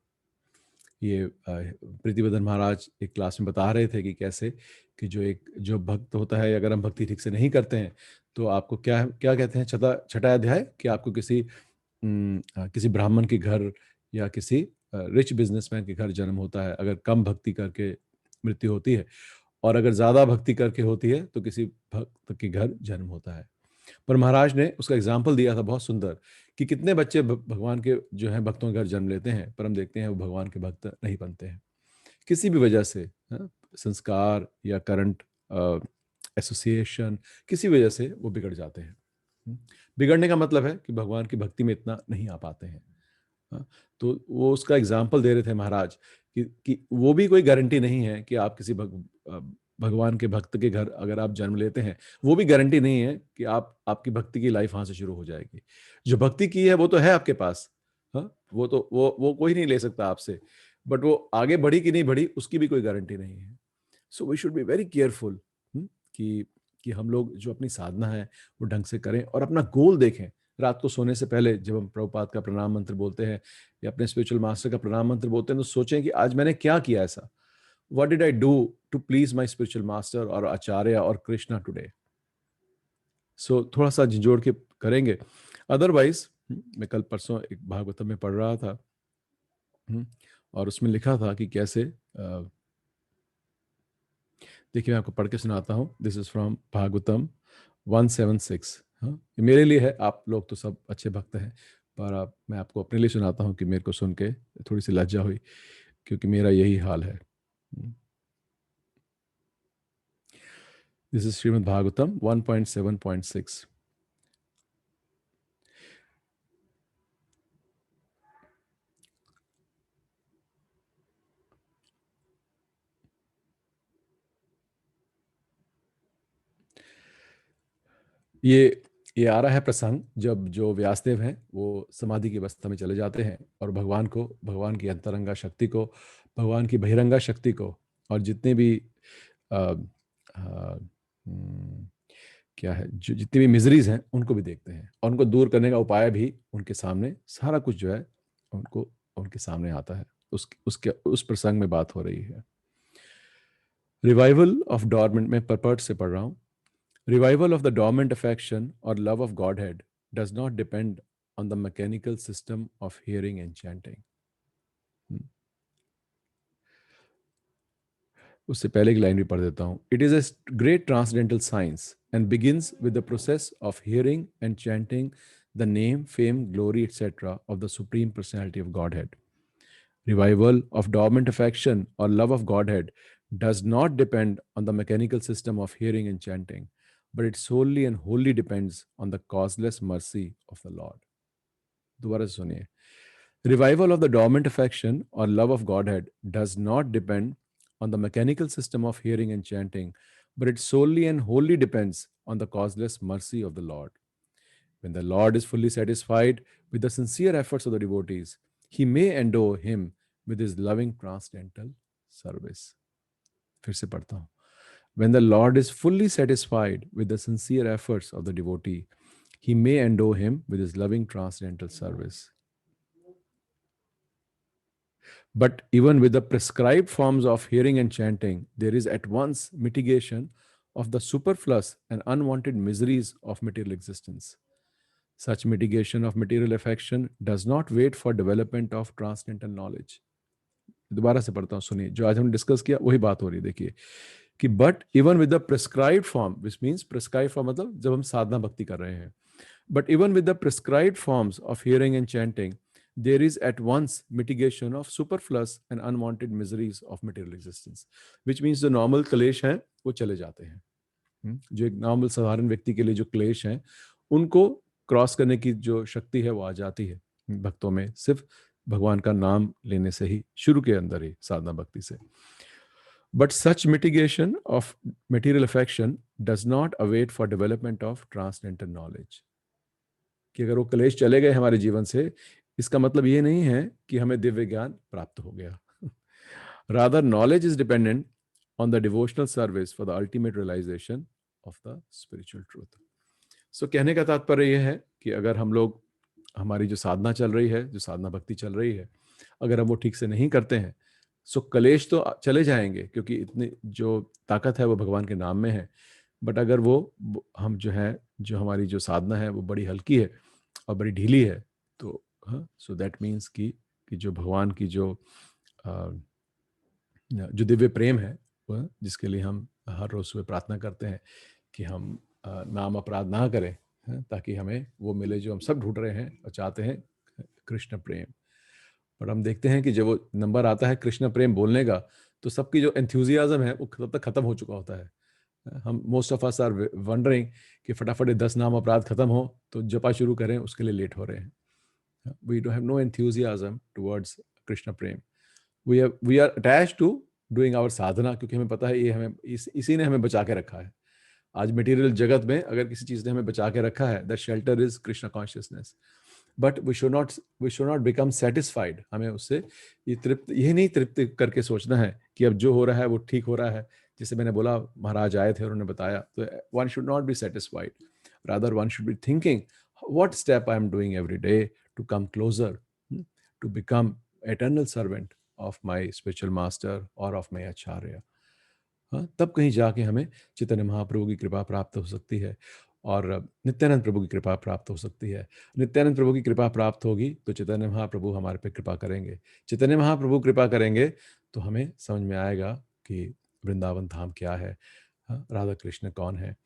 Speaker 1: ये प्रीतिवदन महाराज एक क्लास में बता रहे थे कि कैसे कि जो भक्त होता है, अगर हम भक्ति ठीक से नहीं करते हैं तो आपको क्या क्या कहते हैं, छठा अध्याय, कि आपको किसी ब्राह्मण के घर या किसी रिच बिजनेसमैन के घर जन्म होता है अगर कम भक्ति करके मृत्यु होती है, और अगर ज़्यादा भक्ति करके होती है तो किसी भक्त के घर जन्म होता है. पर महाराज ने उसका एग्जाम्पल दिया था बहुत सुंदर कि कितने बच्चे भगवान के जो हैं भक्तों के घर जन्म लेते हैं, पर हम देखते हैं वो भगवान के भक्त नहीं बनते हैं किसी भी वजह से. संस्कार या करंट एसोसिएशन, किसी वजह से वो बिगड़ जाते हैं. बिगड़ने का मतलब है कि भगवान की भक्ति में इतना नहीं आ पाते हैं. तो वो उसका एग्जाम्पल दे रहे थे महाराज कि वो भी कोई गारंटी नहीं है कि आप किसी भगवान के भक्त के घर अगर आप जन्म लेते हैं, वो भी गारंटी नहीं है कि आपकी भक्ति की लाइफ वहां से शुरू हो जाएगी. जो भक्ति की है वो तो है आपके पास, वो तो वो कोई नहीं ले सकता आपसे, बट वो आगे बढ़ी कि नहीं बढ़ी उसकी भी कोई गारंटी नहीं है. So we should be very careful कि हम लोग जो अपनी साधना है वो ढंग से करें और अपना गोल देखें. रात को सोने से पहले जब हम प्रभुपाद का प्रणाम मंत्र बोलते हैं या अपने स्पिरिचुअल मास्टर का प्रणाम मंत्र बोलते हैं तो सोचें कि आज मैंने क्या किया ऐसा. What did I do to please my spiritual master or Acharya or Krishna today? So थोड़ा सा झिझोड़ के करेंगे. अदरवाइज मैं कल परसों एक भागवतम में पढ़ रहा था और उसमें लिखा था कि कैसे, देखिए मैं आपको पढ़ के सुनाता हूँ. This is from Bhagavatam 176. ये मेरे लिए है, आप लोग तो सब अच्छे भक्त हैं, पर मैं आपको अपने लिए सुनाता हूँ कि मेरे को सुन के थोड़ी सी लज्जा हुई क्योंकि मेरा यही हाल है. This is Srimad Bhagavatam 1.7.6. ये आ रहा है प्रसंग जब जो व्यासदेव हैं वो समाधि की अवस्था में चले जाते हैं और भगवान की अंतरंगा शक्ति को, भगवान की बहिरंगा शक्ति को और जितने भी आ, आ, क्या है, जो जितनी भी मिजरीज हैं उनको भी देखते हैं और उनको दूर करने का उपाय भी उनके सामने, सारा कुछ जो है उनको उनके सामने आता है. उस प्रसंग में बात हो रही है. रिवाइवल ऑफ डॉर्मेंट, में परपर्ट से पढ़ रहा हूँ. Revival of the dormant affection or love of Godhead does not depend on the mechanical system of hearing and chanting. उससे पहले की लाइन भी पढ़ देता हूँ. It is a great transcendental science and begins with the process of hearing and chanting the name, fame, glory, etc. of the Supreme Personality of Godhead. Revival of dormant affection or love of Godhead does not depend on the mechanical system of hearing and chanting, but it solely and wholly depends on the causeless mercy of the Lord. दोबारा सुनिए. Revival of the dormant affection or love of Godhead does not depend on the mechanical system of hearing and chanting, but it solely and wholly depends on the causeless mercy of the Lord. When the Lord is fully satisfied with the sincere efforts of the devotees, he may endow him with his loving transcendental service. फिर से पढ़ता हूँ. When the Lord is fully satisfied with the sincere efforts of the devotee, he may endow him with his loving transcendental service. But even with the prescribed forms of hearing and chanting, there is at once mitigation of the superfluous and unwanted miseries of material existence. Such mitigation of material affection does not wait for development of transcendental knowledge. दोबारा से पढ़ता हूँ, सुनिए. जो आज हमने discuss किया वही बात हो रही है. देखिए कि but even with the prescribed form, which means prescribe form मतलब जब हम साधना भक्ति कर रहे हैं, But even with the prescribed forms of hearing and chanting, there is at once mitigation of superfluous and unwanted miseries of material existence, which means जो normal क्लेश हैं वो चले जाते हैं। जो एक नॉर्मल साधारण व्यक्ति के लिए जो क्लेश हैं उनको क्रॉस करने की जो शक्ति है वो आ जाती है भक्तों में, सिर्फ भगवान का नाम लेने से ही, शुरू के अंदर ही साधना भक्ति से। But such mitigation of material affection does not await for development of transcendental knowledge. कि अगर वो क्लेश चले गए हमारे जीवन से, इसका मतलब ये नहीं है कि हमें दिव्य ज्ञान प्राप्त हो गया। Rather knowledge is dependent on the devotional service for the ultimate realization of the spiritual truth. So कहने का तात्पर्य यह है कि अगर हम लोग, हमारी जो साधना चल रही है, जो साधना भक्ति चल रही है, अगर हम वो ठीक से नहीं करते हैं, सो कलेश तो चले जाएंगे, क्योंकि इतनी जो ताकत है वो भगवान के नाम में है। बट अगर वो हम जो है, जो हमारी जो साधना है वो बड़ी हल्की है और बड़ी ढीली है, तो सो दैट मीन्स कि जो भगवान की जो दिव्य प्रेम है, जिसके लिए हम हर रोज सुबह प्रार्थना करते हैं कि हम नाम अपराध ना करें, ताकि हमें वो मिले जो हम सब ढूंढ रहे हैं और चाहते हैं, कृष्ण प्रेम। पर हम देखते हैं कि जब वो नंबर आता है कृष्ण प्रेम बोलने का, तो सबकी जो एंथुजियाज्म है वो तब तक खत्म हो चुका होता है। हम most of us are wondering कि फटाफट 10 नाम अपराध खत्म हो तो जपा शुरू करें, उसके लिए लेट हो रहे हैं। We don't have no enthusiasm towards Krishna prem. We are attached to doing our sadhana, क्योंकि हमें पता है ये हमें इसी ने हमें बचा के रखा है। आज मटेरियल जगत में अगर किसी चीज ने हमें बचा के रखा है, the shelter is Krishna consciousness. But we should not become satisfied. हमें उससे ये नहीं तृप्त करके सोचना है कि अब जो हो रहा है वो ठीक हो रहा है। जैसे मैंने बोला, महाराज आए थे और उन्होंने बताया, तो one should not be satisfied, rather one should be thinking what step I am doing every day to come closer to become eternal servant of my spiritual master और ऑफ माई आचार्य। तब कहीं जाके हमें चैतन्य महाप्रभु की कृपा प्राप्त हो सकती है और नित्यानंद प्रभु की कृपा प्राप्त हो सकती है। नित्यानंद प्रभु की कृपा प्राप्त होगी तो चैतन्य महाप्रभु हमारे पे कृपा करेंगे। चैतन्य महाप्रभु कृपा करेंगे तो हमें समझ में आएगा कि वृंदावन धाम क्या है, राधा कृष्ण कौन है,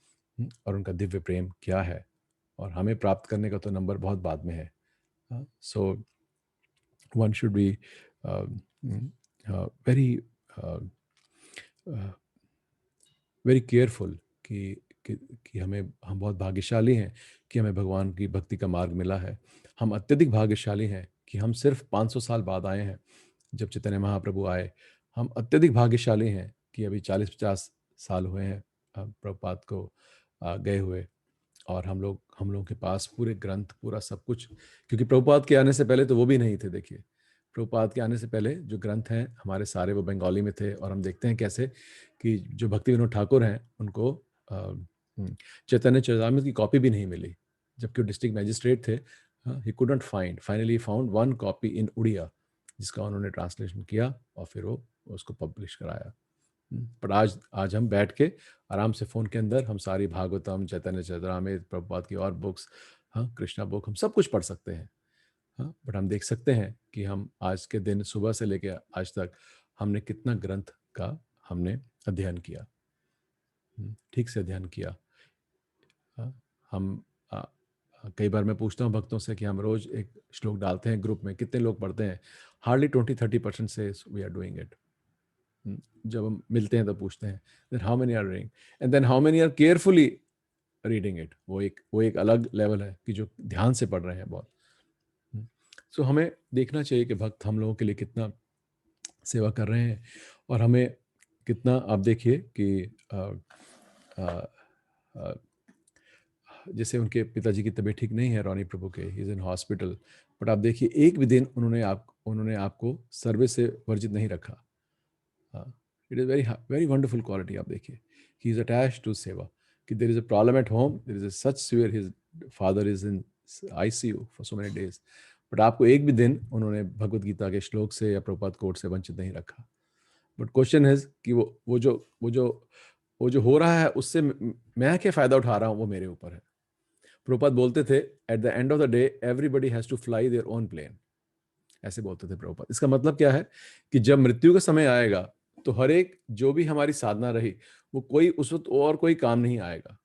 Speaker 1: और उनका दिव्य प्रेम क्या है। और हमें प्राप्त करने का तो नंबर बहुत बाद में है। So one should be very very careful कि हम बहुत भाग्यशाली हैं कि हमें भगवान की भक्ति का मार्ग मिला है। हम अत्यधिक भाग्यशाली हैं कि हम सिर्फ 500 साल बाद आए हैं, जब चैतन्य महाप्रभु आए। हम अत्यधिक भाग्यशाली हैं कि अभी 40-50 साल हुए हैं प्रभुपाद को गए हुए, और हम लोगों के पास पूरे ग्रंथ, पूरा सब कुछ, क्योंकि प्रभुपाद के आने से पहले तो वो भी नहीं थे। देखिए, प्रभुपाद के आने से पहले जो ग्रंथ हैं हमारे सारे वो बंगाली में थे, और हम देखते हैं कैसे कि जो भक्ति विनोद ठाकुर हैं उनको चैतन्य चरितामृत की कॉपी भी नहीं मिली, जबकि वो डिस्ट्रिक्ट मैजिस्ट्रेट थे। He could not find, finally found one copy in Odia, जिसका उन्होंने ट्रांसलेशन किया और फिर वो उसको पब्लिश कराया। पर आज हम बैठ के आराम से फ़ोन के अंदर हम सारी भागवतम, चैतन्य चरितामृत, प्रभुपाद की और बुक्स, कृष्णा बुक, हम सब कुछ पढ़ सकते हैं। बट हम देख सकते हैं कि हम आज के दिन सुबह से लेके आज तक हमने कितना ग्रंथ का हमने अध्ययन किया, ठीक से अध्ययन किया। हम कई बार मैं पूछता हूँ भक्तों से कि हम रोज एक श्लोक डालते हैं ग्रुप में, कितने लोग पढ़ते हैं? हार्डली 20-30% से वी आर डूइंग इट। जब हम मिलते हैं तो पूछते हैं, then how many are reading, and then how many are carefully reading it. वो एक अलग लेवल है कि जो ध्यान से पढ़ रहे हैं बहुत। सो हमें देखना चाहिए कि भक्त हम लोगों के लिए कितना सेवा कर रहे हैं, और हमें कितना, आप देखिए कि जैसे उनके पिताजी की तबीयत ठीक नहीं है, रॉनी प्रभु के, he is in hospital, but आप देखिए एक भी दिन उन्होंने आपको सर्विस से वर्जित नहीं रखा। It is very very wonderful quality. आप देखिए, he is attached to seva, कि there is a problem at home, there is a such severe, his father is in ICU for so many days, but आपको एक भी दिन उन्होंने भगवत गीता के श्लोक से या प्रभुपाद कोट से वंचित नहीं रखा। बट क्वेश्चन इज कि वो जो हो रहा है उससे मैं क्या फायदा उठा रहा हूँ, वो मेरे ऊपर है। प्रभुपाद बोलते थे, at the end of the day everybody has to fly their own plane, ऐसे बोलते थे प्रभुपाद। इसका मतलब क्या है कि जब मृत्यु का समय आएगा तो हर एक जो भी हमारी साधना रही, वो कोई उस वक्त और कोई काम नहीं आएगा।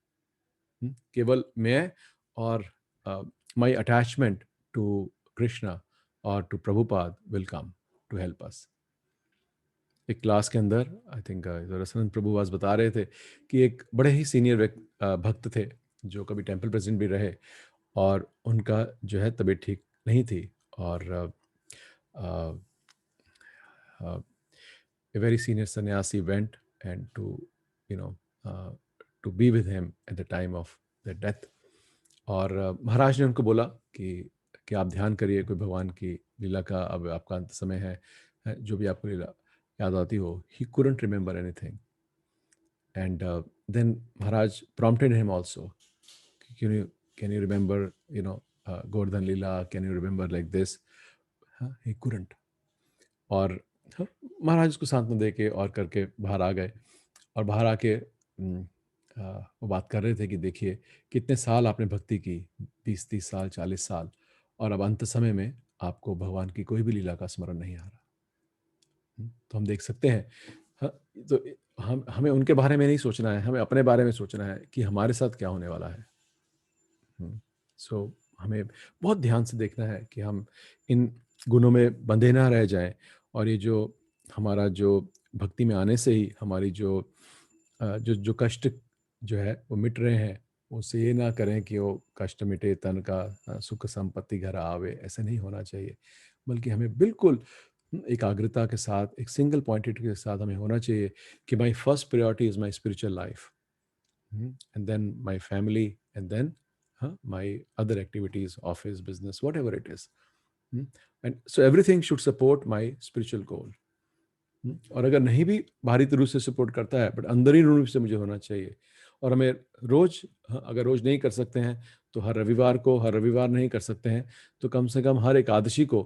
Speaker 1: केवल मैं और my attachment to Krishna or to Prabhupada will come to help us. एक क्लास के अंदर आई थिंक रसनंद प्रभु वास बता रहे थे कि एक बड़े ही सीनियर भक्त थे जो कभी टेम्पल प्रेसिडेंट भी रहे, और उनका जो है तबीयत ठीक नहीं थी, और a very senior sannyasi went and to you know to be with him at the time of their death. और महाराज ने उनको बोला कि आप ध्यान करिए कोई भगवान की लीला का, अब आपका अंत समय है, जो भी आपको लीला याद आती हो. He couldn't remember anything. And then Maharaj prompted him also. Can you remember, Govardhan Leela? Can you remember like this? He couldn't. और महाराज उसको सांत्वना दे के और करके बाहर आ गए, और बाहर आके वो बात कर रहे थे कि देखिए कितने साल आपने भक्ति की, 20-30 साल, 40 साल, और अब अंत समय में आपको भगवान की कोई भी लीला का स्मरण नहीं आ रहा. तो हम देख सकते हैं, तो हमें उनके बारे में नहीं सोचना है, हमें अपने बारे में सोचना है कि हमारे साथ क्या होने वाला है. सो हमें बहुत ध्यान से देखना है कि हम इन गुणों में बंधे ना रह जाएं, और ये जो हमारा जो भक्ति में आने से ही हमारी जो कष्ट जो है वो मिट रहे हैं, उससे ये ना करें कि वो कष्ट मिटे तन का सुख संपत्ति घर आवे. ऐसा नहीं होना चाहिए, बल्कि हमें बिल्कुल एकाग्रता के साथ, एक सिंगल पॉइंटेड के साथ हमें होना चाहिए कि my first priority is my spiritual life, and then my family, and then my other activities, office, business, whatever it is. And so everything should support my spiritual goal. और अगर नहीं भी बाहरी रूप से सपोर्ट करता है, बट अंदर ही रूप से मुझे होना चाहिए. और हमें रोज, अगर रोज नहीं कर सकते हैं तो हर रविवार नहीं कर सकते हैं तो कम से कम हर एकादशी को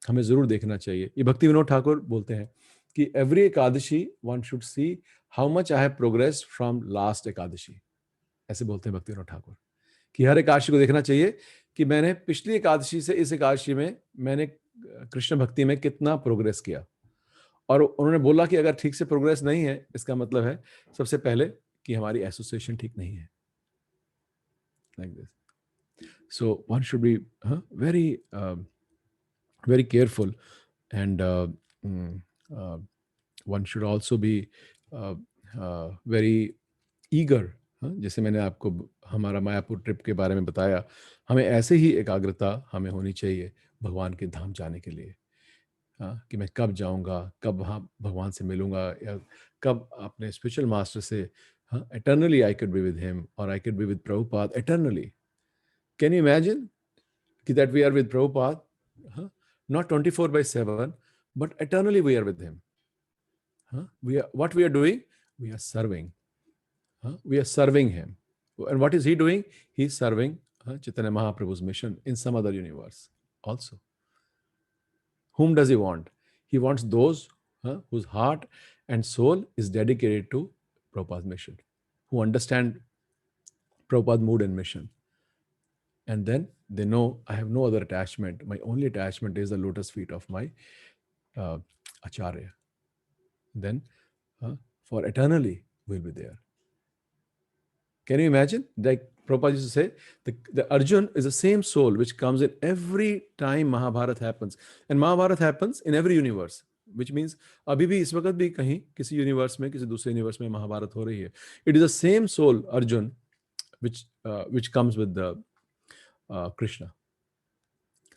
Speaker 1: हमें जरूर देखना चाहिए. ये भक्ति विनोद ठाकुर बोलते हैं कि every Ekadashi one should see how much I have progress from last Ekadashi. ऐसे बोलते हैं भक्ति विनोद ठाकुर कि हर एकादशी को देखना चाहिए कि मैंने पिछली एकादशी से इस एकादशी में मैंने कृष्ण भक्ति में कितना प्रोग्रेस किया. और उन्होंने बोला कि अगर ठीक से प्रोग्रेस नहीं है, इसका मतलब है सबसे पहले कि हमारी एसोसिएशन ठीक नहीं है. Like this. So one should be very very careful, and one should also be very eager. जैसे मैंने आपको हमारा मायापुर ट्रिप के बारे में बताया, हमें ऐसे ही एकाग्रता हमें होनी चाहिए भगवान के धाम जाने के लिए. कि मैं कब जाऊंगा, कब वहाँ भगवान से मिलूंगा, या कब अपने स्पिरिचुअल मास्टर से eternally I could be with him, और I could be with Prabhupada eternally. Can you imagine कि that we are with Prabhupada, not 24/7, but eternally we are with him. What we are doing? We are serving. We are serving him. And what is he doing? He's serving Chaitanya Mahaprabhu's mission in some other universe also. Whom does he want? He wants those whose heart and soul is dedicated to Prabhupada's mission, who understand Prabhupada's mood and mission. And then they know, I have no other attachment. My only attachment is the lotus feet of my Acharya. Then for eternally we'll be there. Can you imagine? Like Prabhupada used to say, the Arjun is the same soul which comes in every time Mahabharata happens. And Mahabharata happens in every universe, which means अभी भी इस वक्त भी कहीं किसी universe में, किसी दूसरे यूनिवर्स में महाभारत हो रही है. It is the same soul, Arjun, which comes with the Krishna.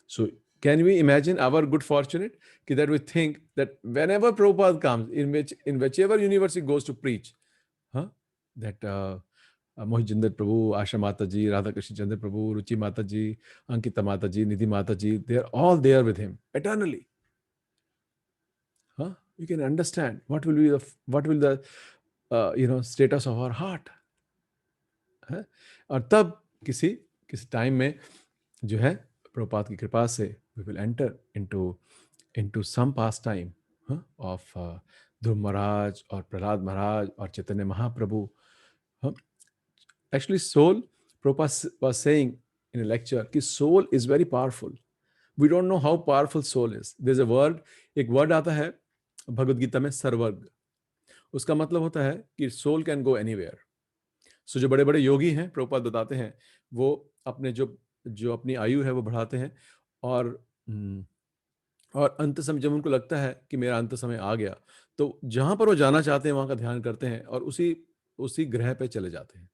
Speaker 1: So can we imagine our good fortunate that we think that whenever Prabhupada comes, in whichever universe he goes to preach, that Mohit Jinder Prabhu, Asha Mataji, Radha Krishna Chandra Prabhu, Ruchi Mataji, Ankita Mataji, Nidhi Mataji, they are all there with him eternally. You can understand what will be the status of our heart. और तब किसी time में जो है प्रभुपाद की कृपा से we will enter into some pastime of Dhruv Maharaj or Prahlad Maharaj or Chaitanya Mahaprabhu. Actually, soul, Prabhupada was saying in a lecture, कि soul is very powerful. We don't know how powerful soul is. There's a word, एक word आता है भगवद गीता में, सर्वर्ग. उसका मतलब होता है कि soul can go anywhere. So जो बड़े बड़े योगी हैं, प्रभुपाद बताते हैं, वो अपने जो जो अपनी आयु है वो बढ़ाते हैं, और और अंत समय जब उनको लगता है कि मेरा अंत समय आ गया, तो जहाँ पर वो जाना चाहते हैं वहाँ का ध्यान करते हैं और उसी उसी ग्रह पे चले जाते हैं।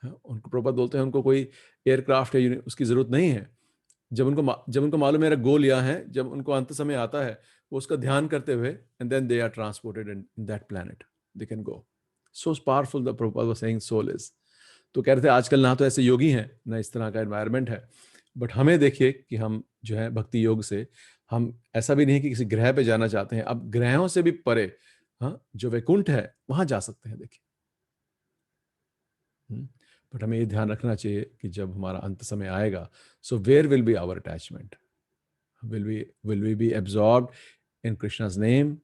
Speaker 1: हाँ, उनको प्रभुपाद बोलते हैं उनको कोई एयरक्राफ्ट या उसकी ज़रूरत नहीं है। जब उनको मालूम है मेरा गोल यहाँ है, जब उनको अंत समय आता है, वो उसका ध्यान करते हुए and then they are transported in that planet, they can go. So powerful the Prabhupada was saying soul is. तो कह रहे थे आजकल ना तो ऐसे योगी हैं, ना इस तरह का एनवायरनमेंट है, बट हमें देखिए कि हम जो है भक्ति योग से, हम ऐसा भी नहीं है कि किसी ग्रह पे जाना चाहते हैं, अब ग्रहों से भी परे, हाँ, जो वैकुंठ है वहाँ जा सकते हैं देखिए। बट हमें ये ध्यान रखना चाहिए कि जब हमारा अंत समय आएगा, so where will be our attachment? Will we be absorbed in Krishna's name,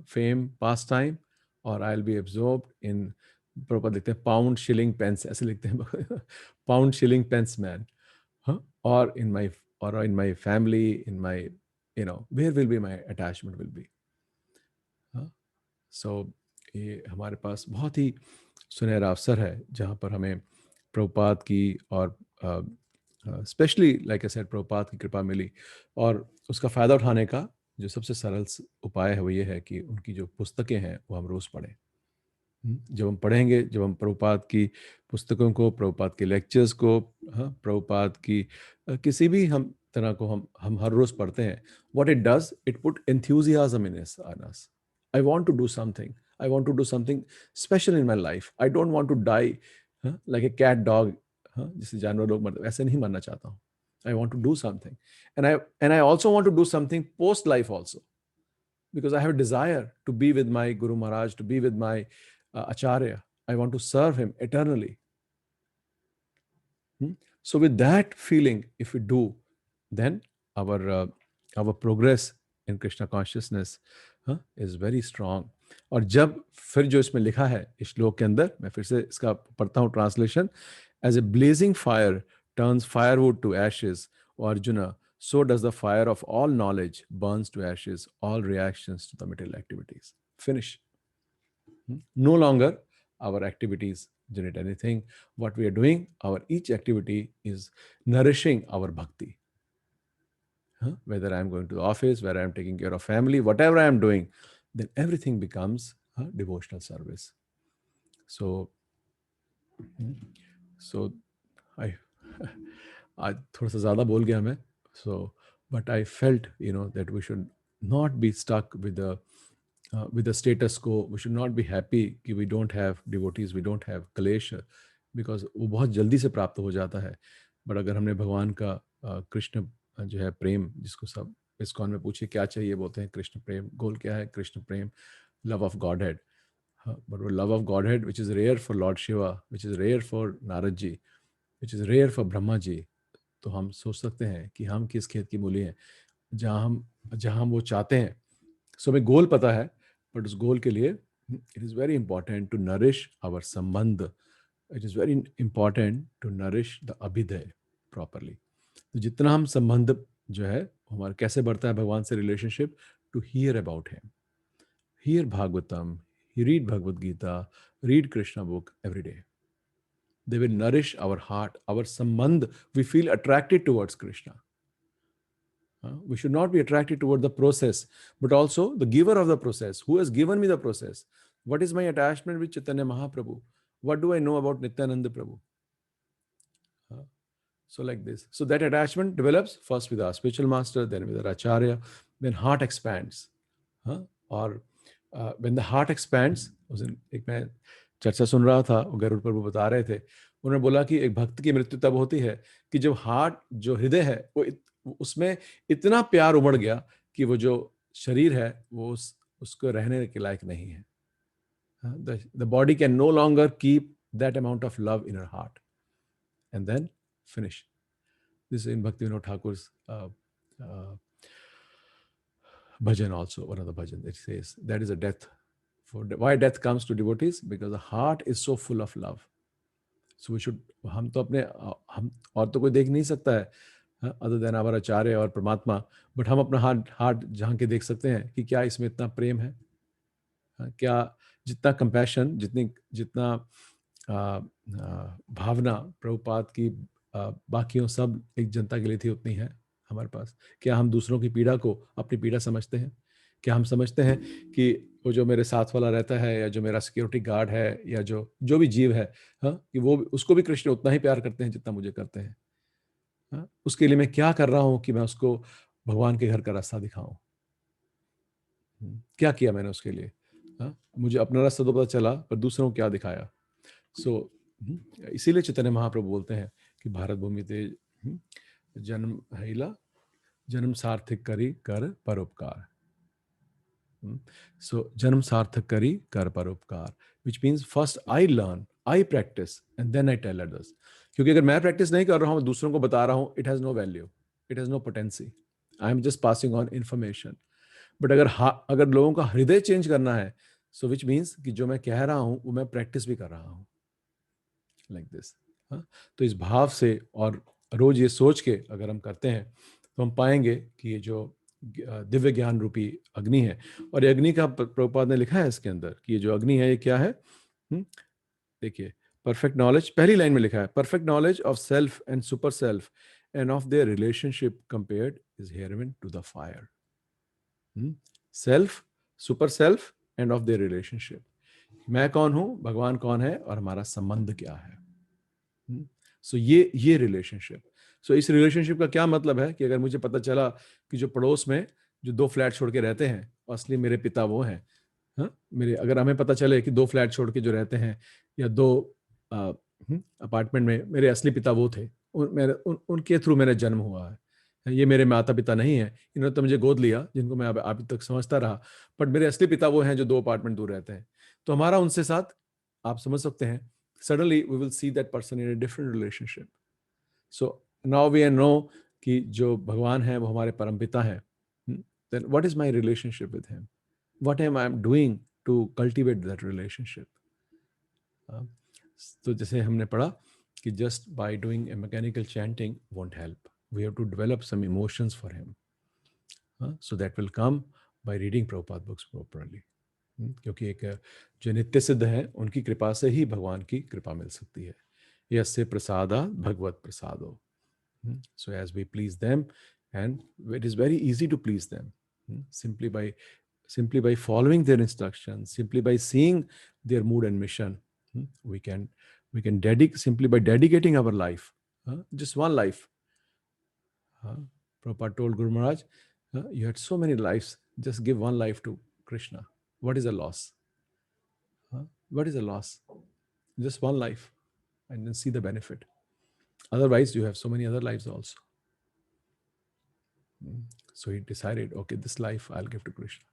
Speaker 1: fame, pastime, or I'll be absorbed in, Prabhupada लिखते हैं पाउंड शिलिंग पेंस, ऐसे लिखते हैं पाउंड शिलिंग पेंस मैन, हाँ, और in my family, in my, where will be my attachment will be. So ये हमारे पास बहुत ही सुनहरा अवसर है जहाँ पर हमें प्रभुपाद की और specially like I said Prabhupada की कृपा मिली, और उसका फ़ायदा उठाने का जो सबसे सरल उपाय है वो ये है कि उनकी जो पुस्तकें हैं वो हम रोज़ पढ़ें। जब हम पढ़ेंगे, जब हम प्रभुपाद की पुस्तकों को, प्रभुपाद के लेक्चर्स को, हाँ, प्रभुपाद की किसी भी हम तरह को हम हर रोज़ पढ़ते हैं, what it does, it put enthusiasm in us. I want to do something, I want to do something special in my life, I don't want to die like a cat dog, हाँ, जैसे जानवर लोग मरते, ऐसे नहीं मरना चाहता हूँ। I want to do something, and I also want to do something post life also, because I have a desire to be with my Guru Maharaj, to be with my Acharya. I want to serve him eternally. So with that feeling, if we do, then our progress in Krishna consciousness is very strong. और जब फिर जो इसमें लिखा है इस श्लोक के अंदर, मैं फिर से इसका पढ़ता हूँ translation, as a blazing fire turns firewood to ashes, O Arjuna, so does the fire of all knowledge burns to ashes all reactions to the material activities. Finish. No longer our activities generate anything. What we are doing, our each activity is nourishing our bhakti. Whether I am going to the office, whether I am taking care of family, whatever I am doing, then everything becomes devotional service. So, so I आज थोड़ा सा ज़्यादा बोल गया मैं, so but I felt that we should not be stuck with the status quo. We should not be happy कि we don't have devotees, we don't have कलेश, because वो बहुत जल्दी से प्राप्त हो जाता है। बट अगर हमने भगवान का कृष्ण जो है प्रेम, जिसको सब इस्कॉन में पूछिए क्या चाहिए, बोलते हैं कृष्ण प्रेम, गोल क्या है, कृष्ण प्रेम, love of Godhead. But वो love of Godhead which is rare for lord Shiva, which is rare for Narad ji, which is rare for Brahma ji. तो हम सोच सकते हैं कि हम किस खेत की मूली हैं, जहाँ हम वो चाहते हैं। सो हमें गोल पता है, बट उस गोल के लिए it is very important to nourish our संबंध, it is very important to nourish the अभिदय प्रॉपरली। तो जितना हम संबंध जो है हमारा कैसे बढ़ता है भगवान से relationship, to hear about him, hear Bhagavatam, read Bhagavad Gita, read Krishna book every day, they will nourish our heart, our sambandh. We feel attracted towards Krishna. We should not be attracted toward the process, but also the giver of the process, who has given me the process. What is my attachment with Chaitanya Mahaprabhu? What do I know about Nityananda Prabhu? So like this. So that attachment develops first with our spiritual master, then with our Acharya, then heart expands. Or when the heart expands, उस दिन एक मैं चर्चा सुन रहा था, गरुड़ प्रभु बता रहे थे, उन्होंने बोला कि एक भक्त की मृत्यु तब होती है कि जब हार्ट, जो हृदय है, उसमें इतना प्यार उमड़ गया कि वो जो शरीर है वो उसको रहने के लायक नहीं है. The body can no longer keep that amount of love in her heart, and then finish. This is in Bhaktivinoda Thakur's bhajan also, one of the bhajan. It says that is a death. Why death comes to devotees? Because the heart is so full of love. So we should, हम तो अपने, हम और तो कोई देख नहीं सकता है अदर देन आवर आचार्य और परमात्मा, बट हम अपना हार्ट झांक के देख सकते हैं कि क्या इसमें इतना प्रेम है, क्या जितना कंपैशन, जितना भावना प्रभुपाद की बाकियों सब एक जनता के लिए थी उतनी है हमारे पास? क्या हम दूसरों की पीड़ा को अपनी पीड़ा समझते हैं? क्या हम समझते हैं कि वो जो मेरे साथ वाला रहता है या जो मेरा सिक्योरिटी गार्ड है या जो जो भी जीव है, हाँ, कि वो उसको भी कृष्ण उतना ही प्यार करते हैं जितना मुझे करते हैं? हाँ, उसके लिए मैं क्या कर रहा हूँ कि मैं उसको भगवान के घर का रास्ता दिखाऊं? क्या किया मैंने उसके लिए? हाँ, मुझे अपना रास्ता तो पता चला, पर दूसरों को क्या दिखाया? सो इसीलिए चैतन्य महाप्रभु बोलते हैं कि भारत भूमि ते जन्म हैला, जन्म सार्थक करी कर परोपकार। सो जन्म सार्थक करी कर परोपकार, which means first I learn, I practice and then I tell others. क्योंकि अगर मैं प्रैक्टिस नहीं कर रहा हूँ, दूसरों को बता रहा हूँ, it has no value, it has no potency, I am just passing on information. But अगर लोगों का हृदय चेंज करना है, सो विच मीन्स कि जो मैं कह रहा हूँ वो मैं प्रैक्टिस भी कर रहा हूँ, लाइक दिस। तो इस भाव से और रोज ये सोच के अगर हम करते हैं तो हम पाएंगे कि ये जो दिव्य ज्ञान रूपी अग्नि है, और ये अग्नि का प्रभुपाद ने लिखा है इसके अंदर कि ये जो अग्नि है ये क्या है। देखिए, परफेक्ट नॉलेज, पहली लाइन में लिखा है, perfect knowledge of self and super self and of their relationship compared is heroin to the fire. Self, super self and of their relationship, मैं कौन हूं, भगवान कौन है और हमारा संबंध क्या है। सो ये रिलेशनशिप, सो इस रिलेशनशिप का क्या मतलब है कि अगर मुझे पता चला कि जो पड़ोस में जो 2 फ्लैट छोड़ के रहते हैं असली मेरे पिता वो हैं, हाँ, मेरे, अगर हमें पता चले कि 2 फ्लैट छोड़ के जो रहते हैं या 2 अपार्टमेंट में मेरे असली पिता वो थे, उनके थ्रू मेरा जन्म हुआ है, ये मेरे माता पिता नहीं है, इन्होंने तो मुझे गोद लिया जिनको मैं अभी तक समझता रहा, बट मेरे असली पिता वो हैं जो 2 अपार्टमेंट दूर रहते हैं। तो हमारा उनसे साथ, आप समझ सकते हैं, suddenly we will see that person in a different relationship. So now we know कि जो भगवान है वो हमारे परमपिता हैं। Then what is my relationship with him? What am I doing to cultivate that relationship? तो जैसे हमने पढ़ा कि just by doing a mechanical chanting won't help. We have to develop some emotions for him. So that will come by reading Prabhupada books properly. क्योंकि एक जो नित्य सिद्ध है उनकी कृपा से ही भगवान की कृपा मिल सकती है। यस्य प्रसादा भगवत प्रसादो। So as we please them, and it is very easy to please them, simply by following their instructions, simply by seeing their mood and mission, we can dedicate, simply by dedicating our life, just one life. Prabhupada told Guru Maharaj, you had so many lives, just give one life to Krishna. What is the loss? What is the loss? Just one life, and then see the benefit. Otherwise, you have so many other lives also. So he decided, okay, this life I'll give to Krishna.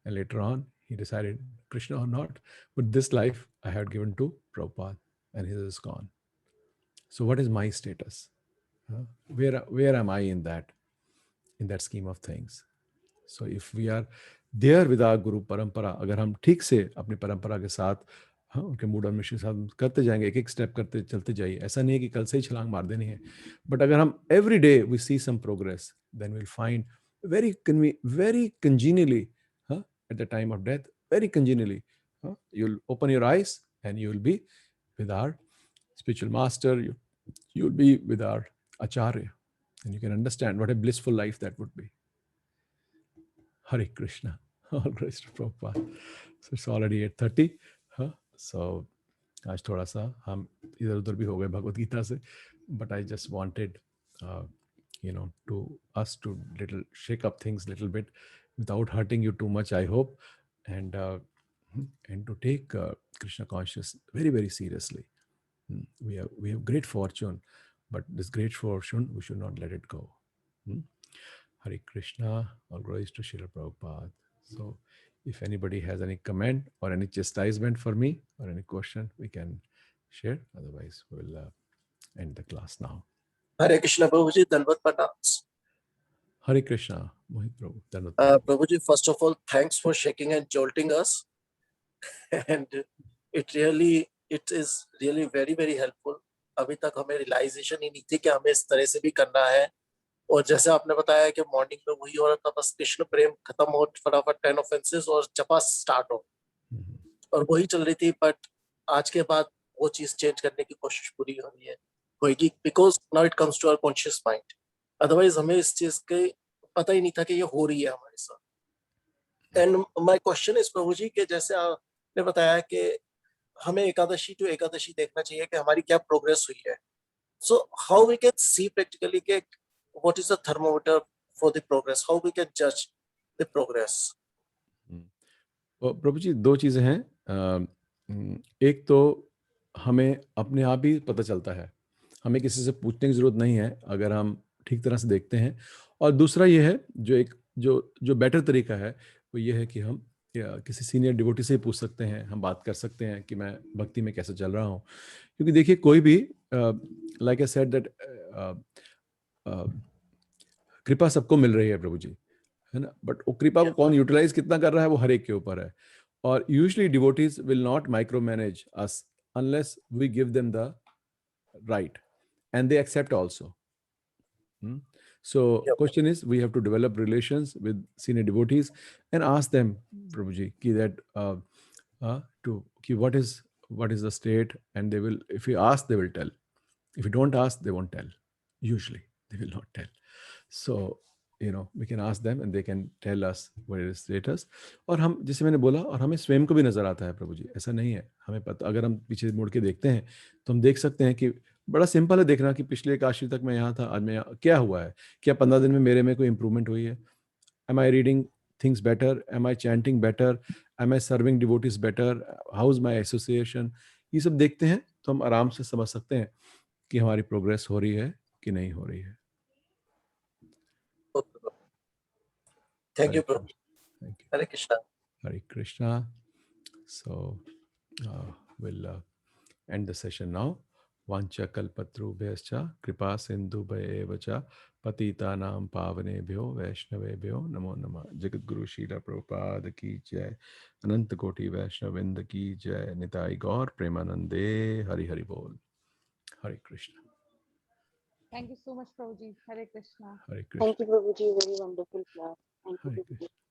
Speaker 1: And later on, he decided, Krishna or not, but this life I had given to Prabhupada, and his is gone. So what is my status? Where am I in that scheme of things? So if we are there with our Guru Parampara, अगर हम ठीक से अपनी परंपरा के साथ, हाँ, उनके मूड और मिशन के साथ करते जाएंगे, एक एक स्टेप करते चलते जाइए, ऐसा नहीं है कि कल से ही छलांग मार देनी है, बट अगर हम every day we see some progress, then will find very congenially, at the time of death, very congenially, you'll open your eyes and you will be with our spiritual master, you'll be with our acharya, and you can understand what a blissful life that would be. Hare Krishna. All praise to Prabhupada. So it's already 8:30. So आज थोड़ा सा हम इधर उधर भी हो गए भगवत गीता से, but I just wanted to us to little shake up things little bit without hurting you too much, I hope, and to take Krishna conscious very, very seriously. We have great fortune, but this great fortune we should not let it go. Hare Krishna, all glories to Srila Prabhupada. So if anybody has any comment or any chastisement for me or any question, we can share. Otherwise, we'll end the class now.
Speaker 3: Hare Krishna, Prabhuji, Dandavat Pranams.
Speaker 1: Hare Krishna, Mohit Prabhu. Dandavat
Speaker 3: Prabhuji, first of all, thanks for shaking and jolting us. And it is really very, very helpful. अभी तक हमें realisation ही नहीं थी कि हमें इस तरह से भी करना है, और जैसे आपने बताया कि मॉर्निंग में वही हो रहा था, बस कृष्ण प्रेम खत्म हो, फटाफट 10 ऑफेंसेस और जपा स्टार्ट हो, और वही चल रही थी, बट आज के बाद वो चीज चेंज करने की कोशिश पूरी हो रही है. होएगी, because now it comes to our conscious mind. Otherwise हमें इस चीज के पता ही नहीं था कि ये हो रही है हमारे साथ. एंड माय क्वेश्चन इज प्रभु जी कि जैसे आपने बताया कि हमें एकादशी टू एकादशी देखना चाहिए कि हमारी क्या प्रोग्रेस हुई है. So how we can see practically कि what is the thermometer for the progress, how we can जज द प्रोग्रेस.
Speaker 1: प्रभु जी, दो चीज़ें हैं. एक तो हमें अपने आप ही पता चलता है, हमें किसी से पूछने की ज़रूरत नहीं है अगर हम ठीक तरह से देखते हैं. और दूसरा ये है, जो बेटर तरीका है वो ये है कि हम किसी सीनियर डिवोटी से ही पूछ सकते हैं, हम बात कर सकते हैं कि मैं भक्ति में कैसे चल रहा हूँ. क्योंकि देखिए, कोई भी, लाइक आई सेड दैट, कृपा सबको मिल रही है प्रभु जी, है ना. बट वो कृपा को कौन यूटिलाइज कितना कर रहा है वो हर एक के ऊपर है. और usually devotees will not micromanage us unless we give them the right and they accept also. So question is, we have to develop relations with senior devotees and ask them, Prabhuji, what is the state, and they will, if you ask they will tell, if you don't ask they won't tell, usually they will not tell. So we can ask them and they can tell us what is status. और हम, जैसे मैंने बोला, और हमें स्वयं को भी नजर आता है प्रभु जी, ऐसा नहीं है, हमें पता, अगर हम पीछे मुड़ के देखते हैं तो हम देख सकते हैं कि बड़ा सिंपल है देखना कि पिछले एकादशी तक मैं यहाँ था, आज मैं यहाँ, क्या हुआ है, क्या 15 दिन में मेरे में कोई इंप्रूवमेंट हुई है, am I reading things better, am I chanting better, am I serving devotees better, how is my association. ये सब देखते हैं तो हम आराम से समझ सकते हैं कि हमारी प्रोग्रेस हो रही है कि नहीं हो रही है.
Speaker 3: Thank you, Prabhu.
Speaker 1: Thank you.
Speaker 3: Hare Krishna.
Speaker 1: Hare Krishna. So we'll end the session now. Vancha kalpatrubhyascha kripa sindhubhayeva patitanam pavanebhyo vaishnavebhyo namo namah. Jagat Guru Srila Prabhupada ki jai. Ananta Koti Vaishnavinda ki jai. Nitai Gaur Premanande. Hari Hari Bol. Hare Krishna.
Speaker 2: Thank you so much, Prabhuji. Hare Krishna.
Speaker 1: Hare Krishna.
Speaker 4: Thank you, Prabhuji. Very wonderful class. Thank you,
Speaker 1: Hare
Speaker 4: Prabhuji.
Speaker 1: Krishna.